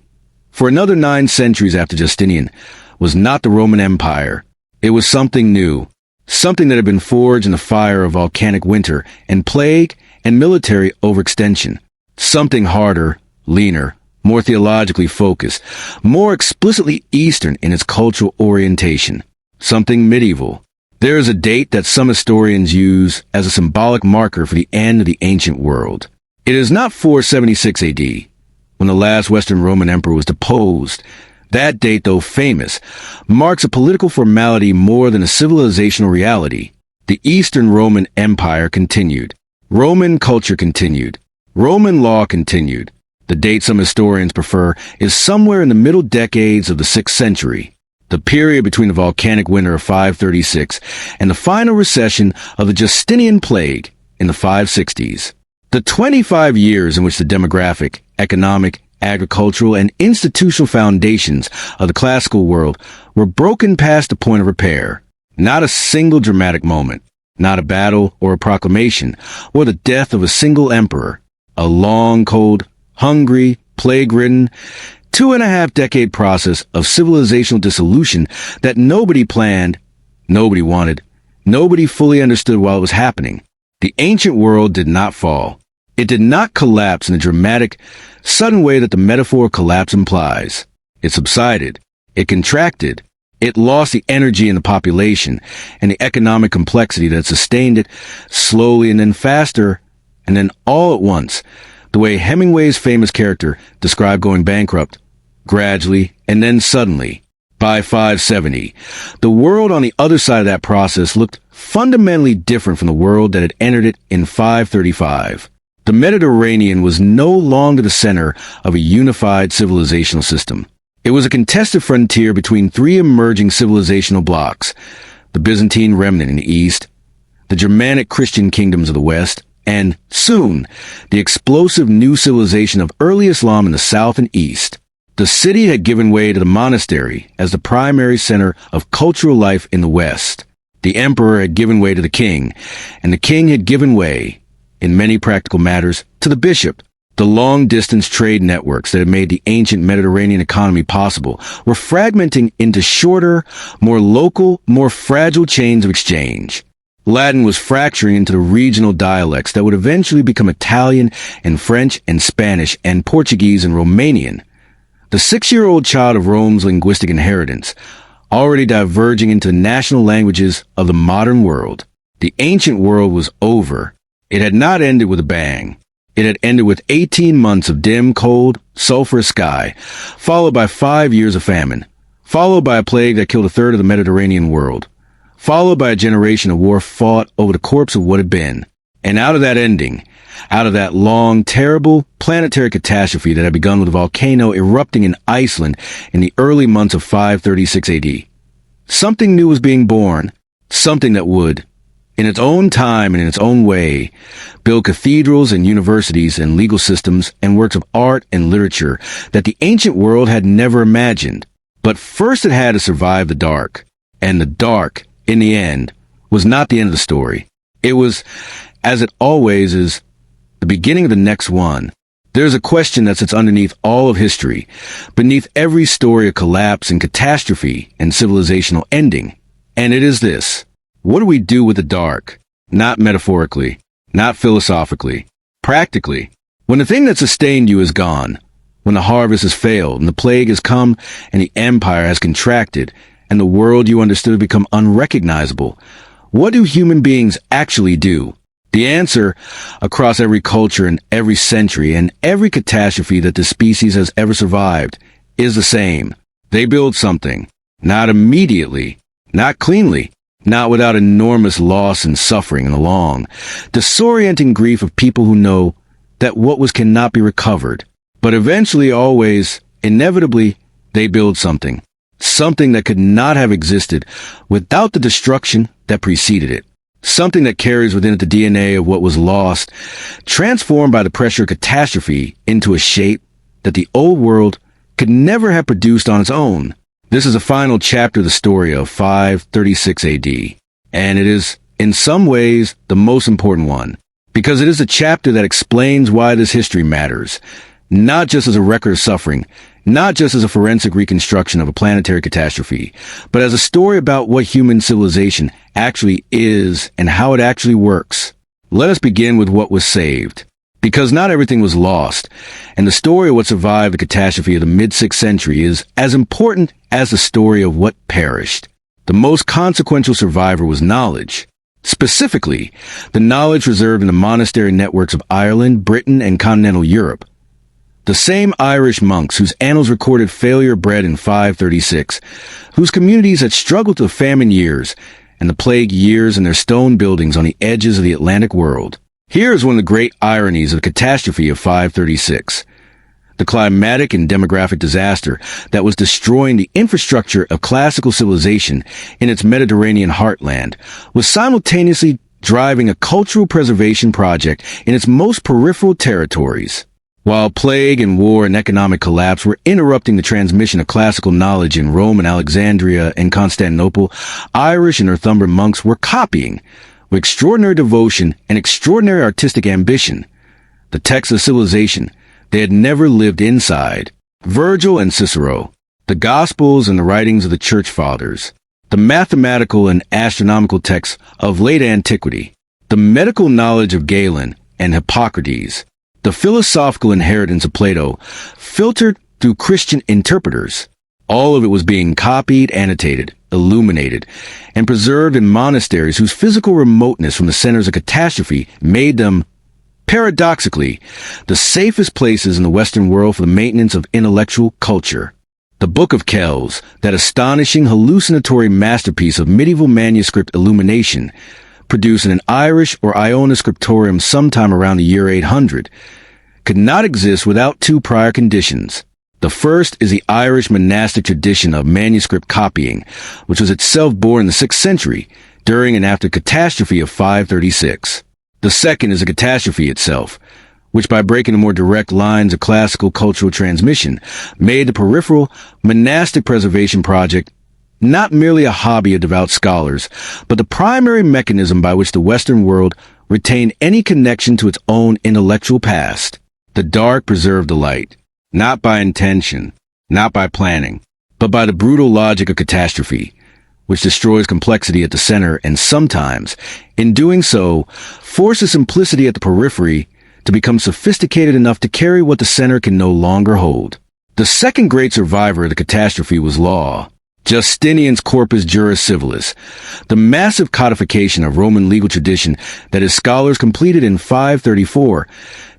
Speaker 1: for another 9 centuries after Justinian, was not the Roman Empire. It was something new, something that had been forged in the fire of volcanic winter and plague and military overextension. Something harder, leaner, more theologically focused, more explicitly Eastern in its cultural orientation. Something medieval. There is a date that some historians use as a symbolic marker for the end of the ancient world. It is not 476 AD, when the last Western Roman emperor was deposed. That date, though famous, marks a political formality more than a civilizational reality. The Eastern Roman Empire continued. Roman culture continued. Roman law continued. The date some historians prefer is somewhere in the middle decades of the 6th century. the period between the volcanic winter of 536 and the final recession of the Justinian Plague in the 560s. The 25 years in which the demographic, economic, agricultural, and institutional foundations of the classical world were broken past the point of repair. Not a single dramatic moment, not a battle or a proclamation, or the death of a single emperor. A long, cold, hungry, plague-ridden, 2.5-decade process of civilizational dissolution that nobody planned, nobody wanted, nobody fully understood while it was happening. The ancient world did not fall. It did not collapse in the dramatic, sudden way that the metaphor of collapse implies. It subsided. It contracted. It lost the energy in the population and the economic complexity that sustained it slowly and then faster, and then all at once, the way Hemingway's famous character described going bankrupt, gradually and then suddenly. By 570, the world on the other side of that process looked fundamentally different from the world that had entered it in 535. The Mediterranean was no longer the center of a unified civilizational system. It was a contested frontier between three emerging civilizational blocks: the Byzantine remnant in the east, the Germanic Christian kingdoms of the west, and, soon, the explosive new civilization of early Islam in the south and east. The city had given way to the monastery as the primary center of cultural life in the west. The emperor had given way to the king, and the king had given way, in many practical matters, to the bishop. The long-distance trade networks that had made the ancient Mediterranean economy possible were fragmenting into shorter, more local, more fragile chains of exchange. Latin was fracturing into the regional dialects that would eventually become Italian and French and Spanish and Portuguese and Romanian. The 6-year-old child of Rome's linguistic inheritance, already diverging into the national languages of the modern world. The ancient world was over. It had not ended with a bang. It had ended with 18 months of dim, cold, sulfurous sky, followed by 5 years of famine, followed by a plague that killed a third of the Mediterranean world, followed by a generation of war fought over the corpse of what had been. And out of that ending, out of that long, terrible planetary catastrophe that had begun with a volcano erupting in Iceland in the early months of 536 AD, something new was being born, something that would, in its own time and in its own way, build cathedrals and universities and legal systems and works of art and literature that the ancient world had never imagined. But first it had to survive the dark. And the dark, in the end, was not the end of the story. It was, as it always is, the beginning of the next one. There's a question that sits underneath all of history, beneath every story of collapse and catastrophe and civilizational ending. And it is this: what do we do with the dark? Not metaphorically, not philosophically, practically. When the thing that sustained you is gone, when the harvest has failed and the plague has come and the empire has contracted and the world you understood has become unrecognizable, what do human beings actually do? The answer, across every culture and every century and every catastrophe that the species has ever survived, is the same. They build something. Not immediately, not cleanly, not without enormous loss and suffering and the long, disorienting grief of people who know that what was cannot be recovered. But eventually, always, inevitably, they build something. Something that could not have existed without the destruction that preceded it. Something that carries within it the DNA of what was lost, transformed by the pressure of catastrophe into a shape that the old world could never have produced on its own. This is the final chapter of the story of 536 AD, and it is, in some ways, the most important one, because it is a chapter that explains why this history matters, not just as a record of suffering, not just as a forensic reconstruction of a planetary catastrophe, but as a story about what human civilization actually is and how it actually works. Let us begin with what was saved. Because not everything was lost, and the story of what survived the catastrophe of the mid-6th century is as important as the story of what perished. The most consequential survivor was knowledge. Specifically, the knowledge reserved in the monastery networks of Ireland, Britain, and continental Europe. The same Irish monks whose annals recorded failure bred in 536, whose communities had struggled through the famine years and the plague years in their stone buildings on the edges of the Atlantic world. Here is one of the great ironies of the catastrophe of 536. the climatic and demographic disaster that was destroying the infrastructure of classical civilization in its Mediterranean heartland, was simultaneously driving a cultural preservation project in its most peripheral territories. While plague and war and economic collapse were interrupting the transmission of classical knowledge in Rome and Alexandria and Constantinople, Irish and Northumbrian monks were copying, with extraordinary devotion and extraordinary artistic ambition, the texts of civilization they had never lived inside. Virgil and Cicero, the Gospels and the writings of the Church Fathers, the mathematical and astronomical texts of late antiquity, the medical knowledge of Galen and Hippocrates, the philosophical inheritance of Plato, filtered through Christian interpreters. All of it was being copied, annotated, illuminated, and preserved in monasteries whose physical remoteness from the centers of catastrophe made them, paradoxically, the safest places in the Western world for the maintenance of intellectual culture. The Book of Kells, that astonishing hallucinatory masterpiece of medieval manuscript illumination, produced in an Irish or Iona scriptorium sometime around the year 800, could not exist without two prior conditions. The first is the Irish monastic tradition of manuscript copying, which was itself born in the 6th century, during and after the catastrophe of 536. The second is a catastrophe itself, which by breaking the more direct lines of classical cultural transmission, made the peripheral monastic preservation project not merely a hobby of devout scholars, but the primary mechanism by which the Western world retained any connection to its own intellectual past. The dark preserved the light, not by intention, not by planning, but by the brutal logic of catastrophe, which destroys complexity at the center and sometimes, in doing so, forces simplicity at the periphery to become sophisticated enough to carry what the center can no longer hold. The second great survivor of the catastrophe was law. Justinian's Corpus Juris Civilis, the massive codification of Roman legal tradition that his scholars completed in 534,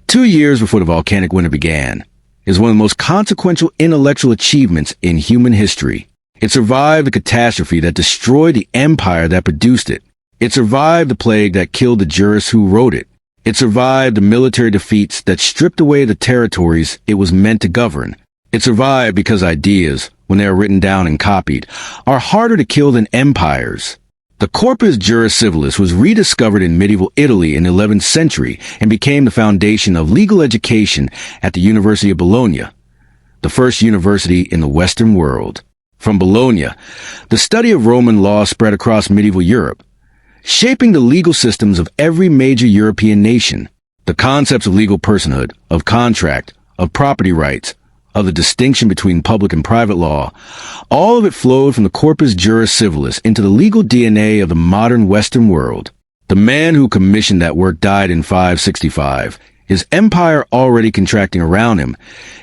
Speaker 1: 2 years before the volcanic winter began, is one of the most consequential intellectual achievements in human history. It survived the catastrophe that destroyed the empire that produced it. It survived the plague that killed the jurists who wrote it. It survived the military defeats that stripped away the territories it was meant to govern. It survived because ideas, when they are written down and copied, are harder to kill than empires. The Corpus Juris Civilis was rediscovered in medieval Italy in the 11th century and became the foundation of legal education at the University of Bologna, the first university in the Western world. From Bologna, the study of Roman law spread across medieval Europe, shaping the legal systems of every major European nation. The concepts of legal personhood, of contract, of property rights, of the distinction between public and private law, all of it flowed from the Corpus Juris Civilis into the legal DNA of the modern Western world. The man who commissioned that work died in 565, his empire already contracting around him,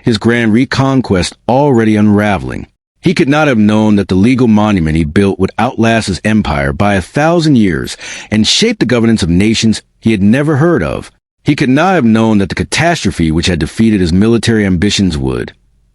Speaker 1: his grand reconquest already unraveling. He could not have known that the legal monument he built would outlast his empire by 1,000 years and shape the governance of nations he had never heard of. He could not have known that the catastrophe which had defeated his military ambitions would,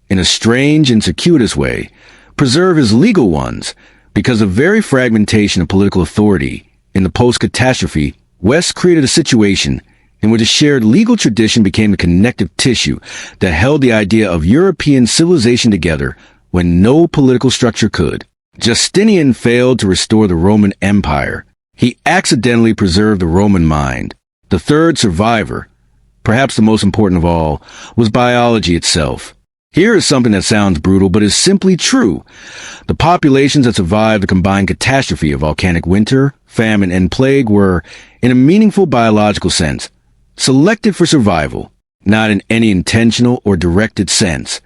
Speaker 1: in a strange and circuitous way, preserve his legal ones, because of very fragmentation of political authority. In the post-catastrophe, West created a situation in which a shared legal tradition became the connective tissue that held the idea of European civilization together when no political structure could. Justinian failed to restore the Roman Empire. He accidentally preserved the Roman mind. The third survivor, perhaps the most important of all, was biology itself. Here is something that sounds brutal but is simply true. The populations that survived the combined catastrophe of volcanic winter, famine, and plague were, in a meaningful biological sense, selected for survival, not in any intentional or directed sense.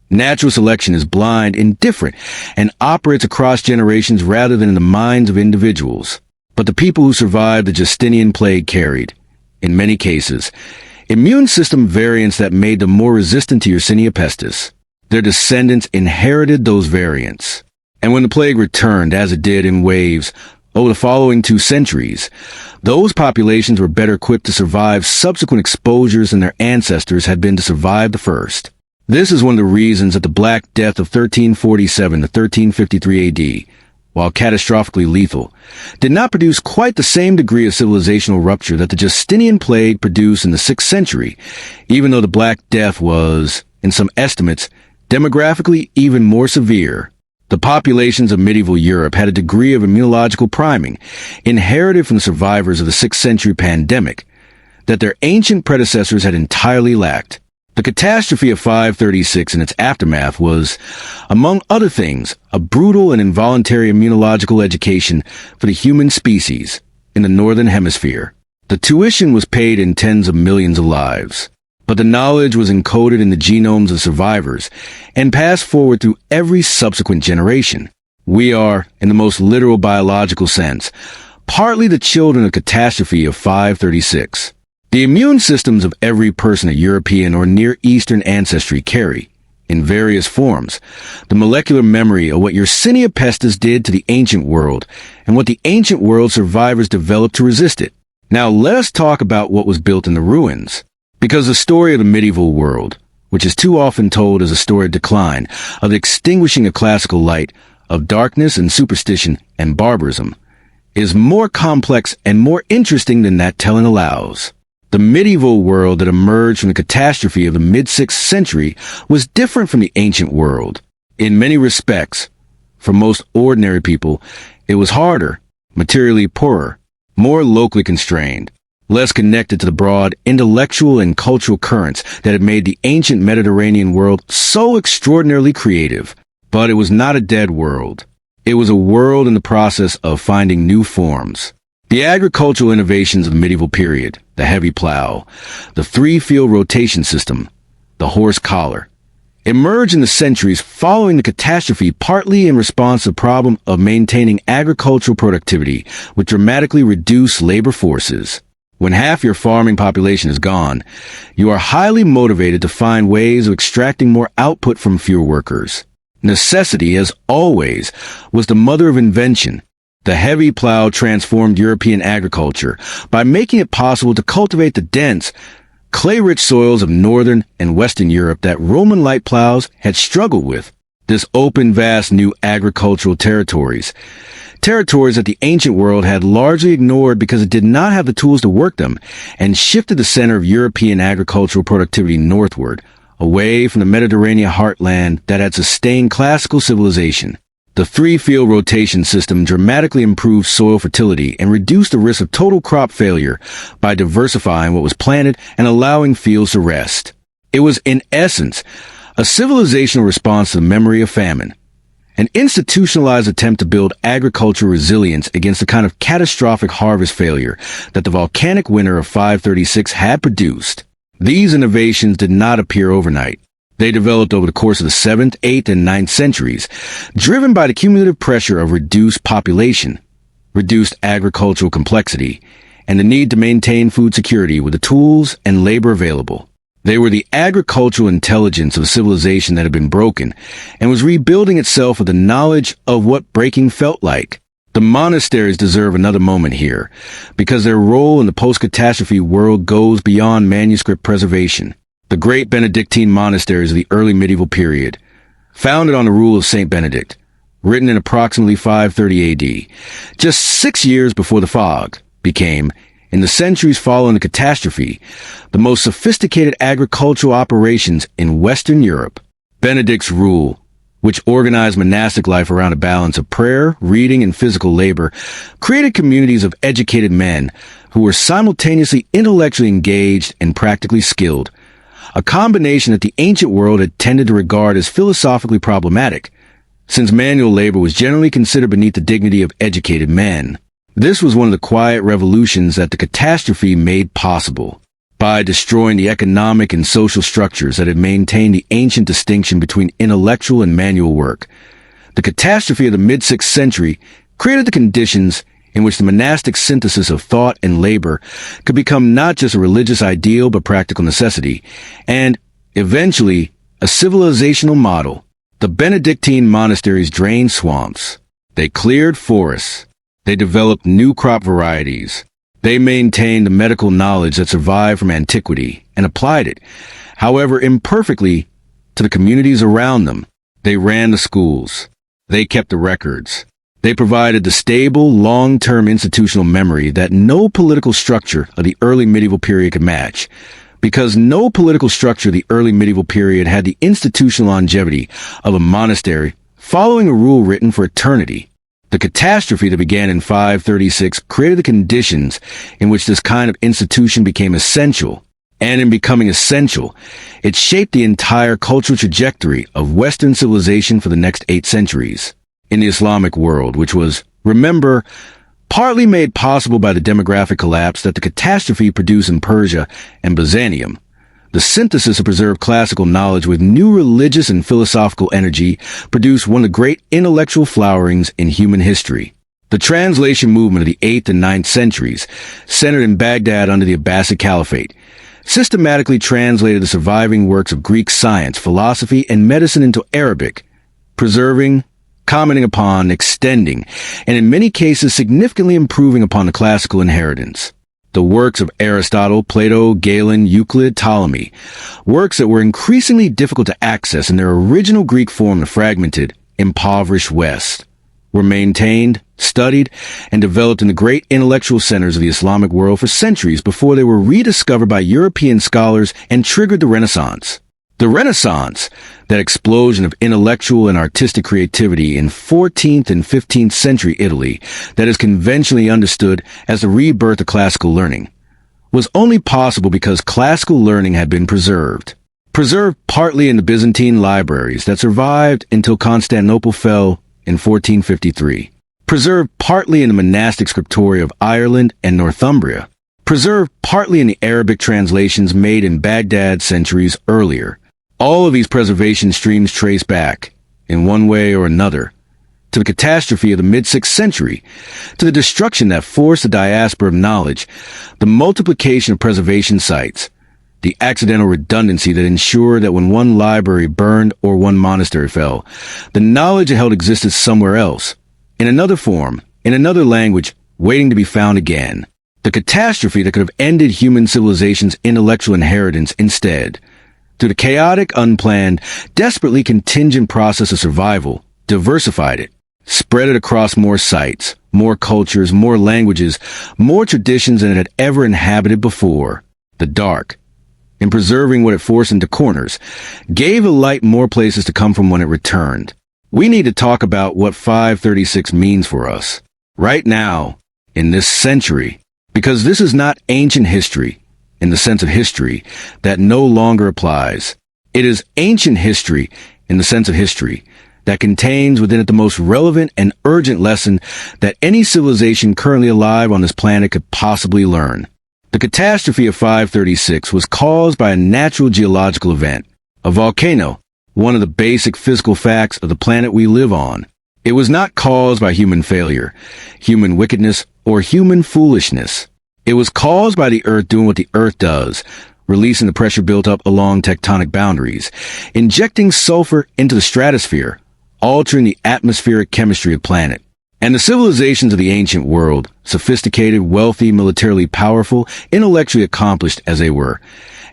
Speaker 1: Natural selection is blind, indifferent, and operates across generations rather than in the minds of individuals. But the people who survived the Justinian Plague carried, in many cases, immune system variants that made them more resistant to Yersinia pestis. Their descendants inherited those variants. And when the plague returned, as it did in waves, over the following 2 centuries, those populations were better equipped to survive subsequent exposures than their ancestors had been to survive the first. This is one of the reasons that the Black Death of 1347 to 1353 AD, while catastrophically lethal, did not produce quite the same degree of civilizational rupture that the Justinian Plague produced in the 6th century, even though the Black Death was, in some estimates, demographically even more severe. The populations of medieval Europe had a degree of immunological priming, inherited from the survivors of the 6th century pandemic, that their ancient predecessors had entirely lacked. The catastrophe of 536 and its aftermath was, among other things, a brutal and involuntary immunological education for the human species in the Northern Hemisphere. The tuition was paid in tens of millions of lives, but the knowledge was encoded in the genomes of survivors and passed forward through every subsequent generation. We are, in the most literal biological sense, partly the children of the catastrophe of 536. The immune systems of every person of European or Near Eastern ancestry carry, in various forms, the molecular memory of what Yersinia pestis did to the ancient world and what the ancient world survivors developed to resist it. Now let us talk about what was built in the ruins, because the story of the medieval world, which is too often told as a story of decline, of the extinguishing of classical light, of darkness and superstition and barbarism, is more complex and more interesting than that telling allows. The medieval world that emerged from the catastrophe of the mid-6th century was different from the ancient world. In many respects, for most ordinary people, it was harder, materially poorer, more locally constrained, less connected to the broad intellectual and cultural currents that had made the ancient Mediterranean world so extraordinarily creative. But it was not a dead world. It was a world in the process of finding new forms. The agricultural innovations of the medieval period, the heavy plow, the three-field rotation system, the horse collar, emerged in the centuries following the catastrophe, partly in response to the problem of maintaining agricultural productivity with dramatically reduced labor forces. When half your farming population is gone, you are highly motivated to find ways of extracting more output from fewer workers. Necessity, as always, was the mother of invention. The heavy plow transformed European agriculture by making it possible to cultivate the dense, clay-rich soils of Northern and Western Europe that Roman light plows had struggled with. This opened vast new agricultural territories that the ancient world had largely ignored because it did not have the tools to work them, and shifted the center of European agricultural productivity northward, away from the Mediterranean heartland that had sustained classical civilization. The three-field rotation system dramatically improved soil fertility and reduced the risk of total crop failure by diversifying what was planted and allowing fields to rest. It was, in essence, a civilizational response to the memory of famine, an institutionalized attempt to build agricultural resilience against the kind of catastrophic harvest failure that the volcanic winter of 536 had produced. These innovations did not appear overnight. They developed over the course of the 7th, 8th, and 9th centuries, driven by the cumulative pressure of reduced population, reduced agricultural complexity, and the need to maintain food security with the tools and labor available. They were the agricultural intelligence of a civilization that had been broken and was rebuilding itself with the knowledge of what breaking felt like. The monasteries deserve another moment here, because their role in the post-catastrophe world goes beyond manuscript preservation. The great Benedictine monasteries of the early medieval period, founded on the rule of Saint Benedict, written in approximately 530 AD, just 6 years before the fog, became, in the centuries following the catastrophe, the most sophisticated agricultural operations in Western Europe. Benedict's rule, which organized monastic life around a balance of prayer, reading, and physical labor, created communities of educated men who were simultaneously intellectually engaged and practically skilled, a combination that the ancient world had tended to regard as philosophically problematic, since manual labor was generally considered beneath the dignity of educated men. This was one of the quiet revolutions that the catastrophe made possible. By destroying the economic and social structures that had maintained the ancient distinction between intellectual and manual work, the catastrophe of the mid-6th century created the conditions in which the monastic synthesis of thought and labor could become not just a religious ideal but practical necessity, and, eventually, a civilizational model. The Benedictine monasteries drained swamps. They cleared forests. They developed new crop varieties. They maintained the medical knowledge that survived from antiquity and applied it, however imperfectly, to the communities around them. They ran the schools. They kept the records. They provided the stable, long-term institutional memory that no political structure of the early medieval period could match, Because no political structure of the early medieval period had the institutional longevity of a monastery following a rule written for eternity. The catastrophe that began in 536 created the conditions in which this kind of institution became essential, and in becoming essential, it shaped the entire cultural trajectory of Western civilization for the next 8 centuries. In the Islamic world, which was, remember, partly made possible by the demographic collapse that the catastrophe produced in Persia and Byzantium, the synthesis of preserved classical knowledge with new religious and philosophical energy produced one of the great intellectual flowerings in human history. The translation movement of the 8th and 9th centuries, centered in Baghdad under the Abbasid Caliphate, systematically translated the surviving works of Greek science, philosophy, and medicine into Arabic, preserving, commenting upon, extending, and in many cases significantly improving upon the classical inheritance. The works of Aristotle, Plato, Galen, Euclid, Ptolemy, works that were increasingly difficult to access in their original Greek form, the fragmented, impoverished West, were maintained, studied, and developed in the great intellectual centers of the Islamic world for centuries before they were rediscovered by European scholars and triggered the Renaissance. The Renaissance, that explosion of intellectual and artistic creativity in 14th and 15th century Italy that is conventionally understood as the rebirth of classical learning, was only possible because classical learning had been preserved. Preserved partly in the Byzantine libraries that survived until Constantinople fell in 1453. Preserved partly in the monastic scriptoria of Ireland and Northumbria. Preserved partly in the Arabic translations made in Baghdad centuries earlier. All of these preservation streams trace back, in one way or another, to the catastrophe of the mid-6th century, to the destruction that forced the diaspora of knowledge, the multiplication of preservation sites, the accidental redundancy that ensured that when one library burned or one monastery fell, the knowledge it held existed somewhere else, in another form, in another language, waiting to be found again. The catastrophe that could have ended human civilization's intellectual inheritance instead, through the chaotic, unplanned, desperately contingent process of survival, diversified it, spread it across more sites, more cultures, more languages, more traditions than it had ever inhabited before. The dark, in preserving what it forced into corners, gave the light more places to come from when it returned. We need to talk about what 536 means for us, right now, in this century, because this is not ancient history, in the sense of history, that no longer applies. It is ancient history in the sense of history that contains within it the most relevant and urgent lesson that any civilization currently alive on this planet could possibly learn. The catastrophe of 536 was caused by a natural geological event, a volcano, one of the basic physical facts of the planet we live on. It was not caused by human failure, human wickedness, or human foolishness. It was caused by the Earth doing what the Earth does, releasing the pressure built up along tectonic boundaries, injecting sulfur into the stratosphere, altering the atmospheric chemistry of the planet. And the civilizations of the ancient world, sophisticated, wealthy, militarily powerful, intellectually accomplished as they were,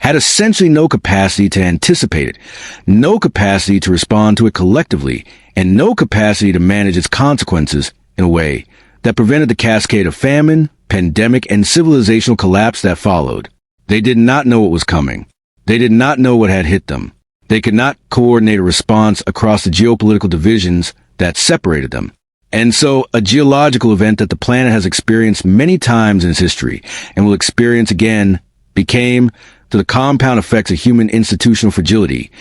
Speaker 1: had essentially no capacity to anticipate it, no capacity to respond to it collectively, and no capacity to manage its consequences in a way that prevented the cascade of famine, pandemic, and civilizational collapse that followed. They did not know what was coming. They did not know what had hit them. They could not coordinate a response across the geopolitical divisions that separated them. And so, a geological event that the planet has experienced many times in its history, and will experience again, became, through the compound effects of human institutional fragility,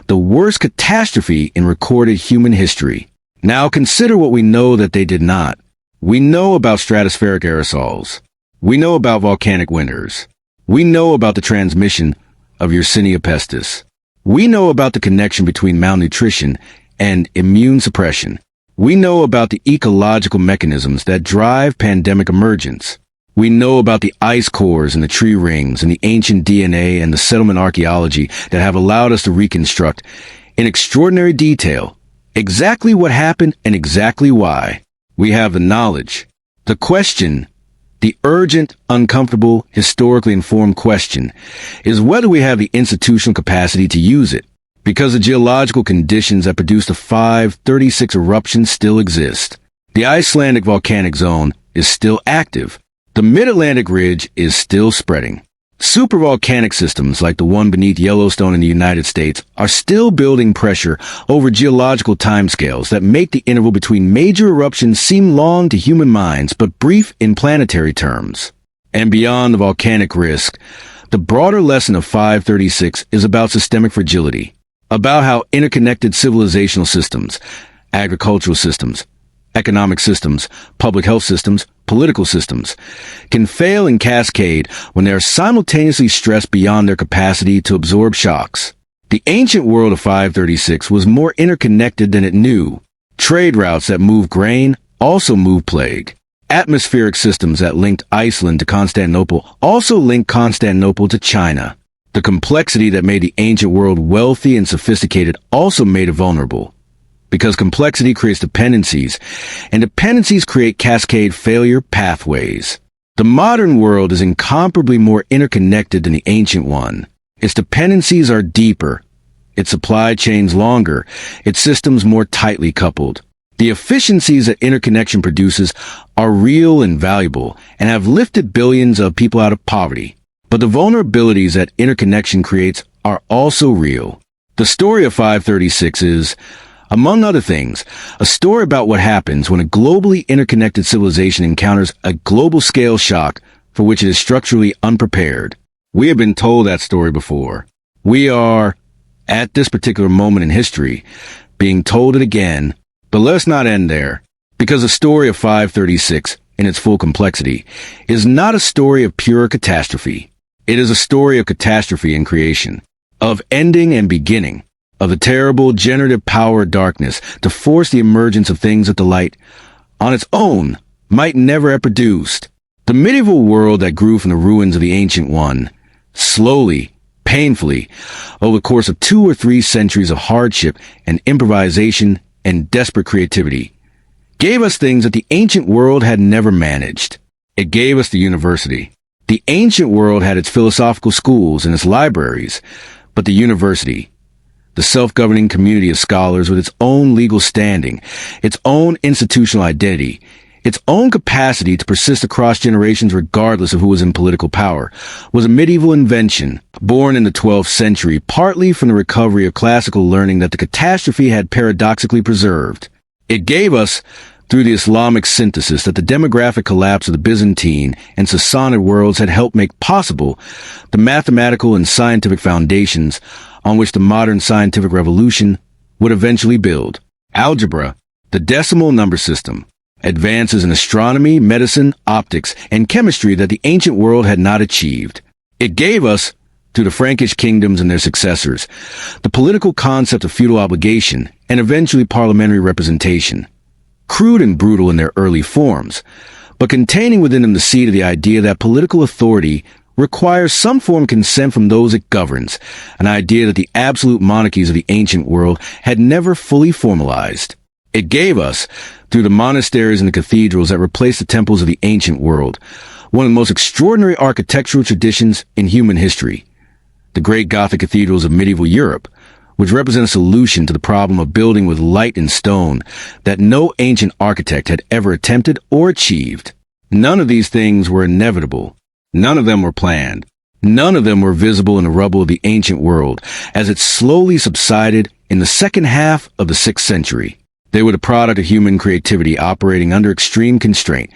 Speaker 1: the worst catastrophe in recorded human history. Now consider what we know that they did not. We know about stratospheric aerosols. We know about volcanic winters. We know about the transmission of Yersinia pestis. We know about the connection between malnutrition and immune suppression. We know about the ecological mechanisms that drive pandemic emergence. We know about the ice cores and the tree rings and the ancient DNA and the settlement archaeology that have allowed us to reconstruct, in extraordinary detail, exactly what happened and exactly why. We have the knowledge. The question, the urgent, uncomfortable, historically informed question, is whether we have the institutional capacity to use it, because the geological conditions that produced the 536 eruption still exist. The Icelandic volcanic zone is still active. The Mid-Atlantic ridge is still spreading. Supervolcanic systems like the one beneath Yellowstone in the United States are still building pressure over geological timescales that make the interval between major eruptions seem long to human minds but brief in planetary terms. And beyond the volcanic risk, the broader lesson of 536 is about systemic fragility, about how interconnected civilizational systems, agricultural systems, economic systems, public health systems, political systems, can fail in cascade when they are simultaneously stressed beyond their capacity to absorb shocks. The ancient world of 536 was more interconnected than it knew. Trade routes that moved grain also moved plague. Atmospheric systems that linked Iceland to Constantinople also linked Constantinople to China. The complexity that made the ancient world wealthy and sophisticated also made it vulnerable. Because complexity creates dependencies, and dependencies create cascade failure pathways. The modern world is incomparably more interconnected than the ancient one. Its dependencies are deeper, its supply chains longer, its systems more tightly coupled. The efficiencies that interconnection produces are real and valuable, and have lifted billions of people out of poverty. But the vulnerabilities that interconnection creates are also real. The story of 536 is, among other things, a story about what happens when a globally interconnected civilization encounters a global-scale shock for which it is structurally unprepared. We have been told that story before. We are, at this particular moment in history, being told it again, but let's not end there, because the story of 536, in its full complexity, is not a story of pure catastrophe. It is a story of catastrophe and creation, of ending and beginning, of the terrible generative power of darkness to force the emergence of things that the light, on its own, might never have produced. The medieval world that grew from the ruins of the ancient one, slowly, painfully, over the course of 2 or 3 centuries of hardship and improvisation and desperate creativity, gave us things that the ancient world had never managed. It gave us the university. The ancient world had its philosophical schools and its libraries, but the university, the self-governing community of scholars with its own legal standing, its own institutional identity, its own capacity to persist across generations regardless of who was in political power, was a medieval invention born in the 12th century, partly from the recovery of classical learning that the catastrophe had paradoxically preserved. It gave us, through the Islamic synthesis that the demographic collapse of the Byzantine and Sassanid worlds had helped make possible, the mathematical and scientific foundations on which the modern scientific revolution would eventually build. Algebra, the decimal number system, advances in astronomy, medicine, optics, and chemistry that the ancient world had not achieved. It gave us, through the Frankish kingdoms and their successors, the political concept of feudal obligation and eventually parliamentary representation, crude and brutal in their early forms, but containing within them the seed of the idea that political authority requires some form of consent from those it governs, an idea that the absolute monarchies of the ancient world had never fully formalized. It gave us, through the monasteries and the cathedrals that replaced the temples of the ancient world, one of the most extraordinary architectural traditions in human history, the great Gothic cathedrals of medieval Europe, which represent a solution to the problem of building with light and stone that no ancient architect had ever attempted or achieved. None of these things were inevitable. None of them were planned. None of them were visible in the rubble of the ancient world as it slowly subsided in the second half of the 6th century. They were the product of human creativity operating under extreme constraint,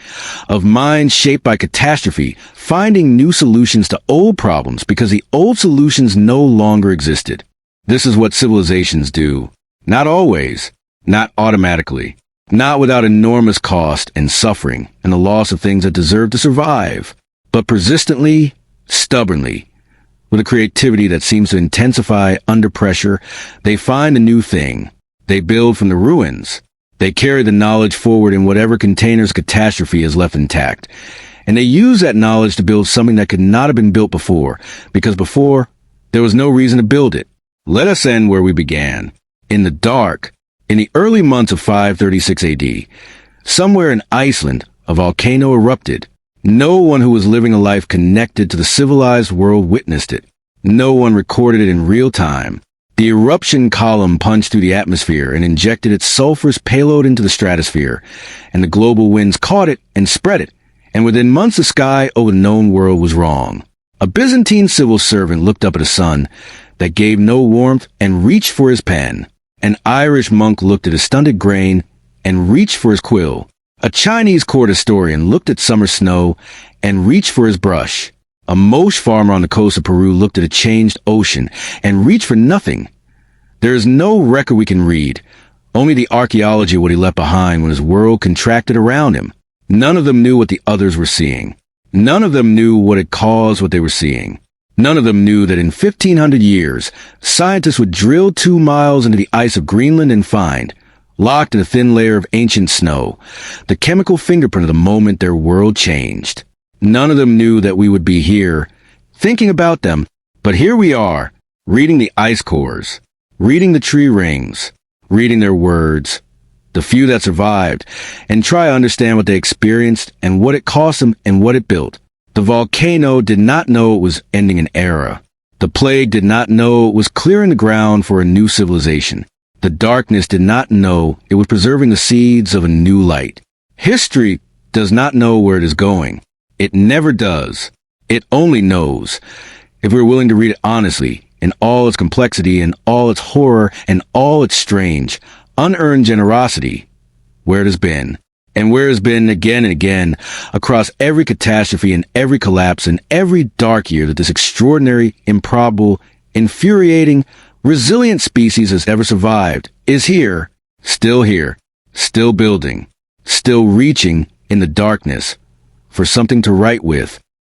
Speaker 1: of minds shaped by catastrophe, finding new solutions to old problems because the old solutions no longer existed. This is what civilizations do. Not always, not automatically, not without enormous cost and suffering and the loss of things that deserve to survive, but persistently, stubbornly, with a creativity that seems to intensify under pressure. They find a new thing. They build from the ruins. They carry the knowledge forward in whatever containers catastrophe is left intact. And they use that knowledge to build something that could not have been built before, because before, there was no reason to build it. Let us end where we began. In the dark, in the early months of 536 AD, somewhere in Iceland, a volcano erupted. No one who was living a life connected to the civilized world witnessed it. No one recorded it in real time. The eruption column punched through the atmosphere and injected its sulfurous payload into the stratosphere, and the global winds caught it and spread it, and within months the sky over the known world was wrong. A Byzantine civil servant looked up at a sun that gave no warmth and reached for his pen. An Irish monk looked at a stunted grain and reached for his quill. A Chinese court historian looked at summer snow and reached for his brush. A Moche farmer on the coast of Peru looked at a changed ocean and reached for nothing. There is no record we can read, only the archaeology of what he left behind when his world contracted around him. None of them knew what the others were seeing. None of them knew what had caused what they were seeing. None of them knew that in 1,500 years, scientists would drill 2 miles into the ice of Greenland and find, locked in a thin layer of ancient snow, the chemical fingerprint of the moment their world changed. None of them knew that we would be here, thinking about them, but here we are, reading the ice cores, reading the tree rings, reading their words, the few that survived, and try to understand what they experienced and what it cost them and what it built. The volcano did not know it was ending an era. The plague did not know it was clearing the ground for a new civilization. The darkness did not know it was preserving the seeds of a new light. History does not know where it is going. It never does. It only knows, if we're willing to read it honestly, in all its complexity and all its horror and all its strange, unearned generosity, where it has been, and where it has been again and again, across every catastrophe and every collapse and every dark year that this extraordinary, improbable, infuriating, resilient species has ever survived, is here, still building, still reaching in the darkness for something to write with,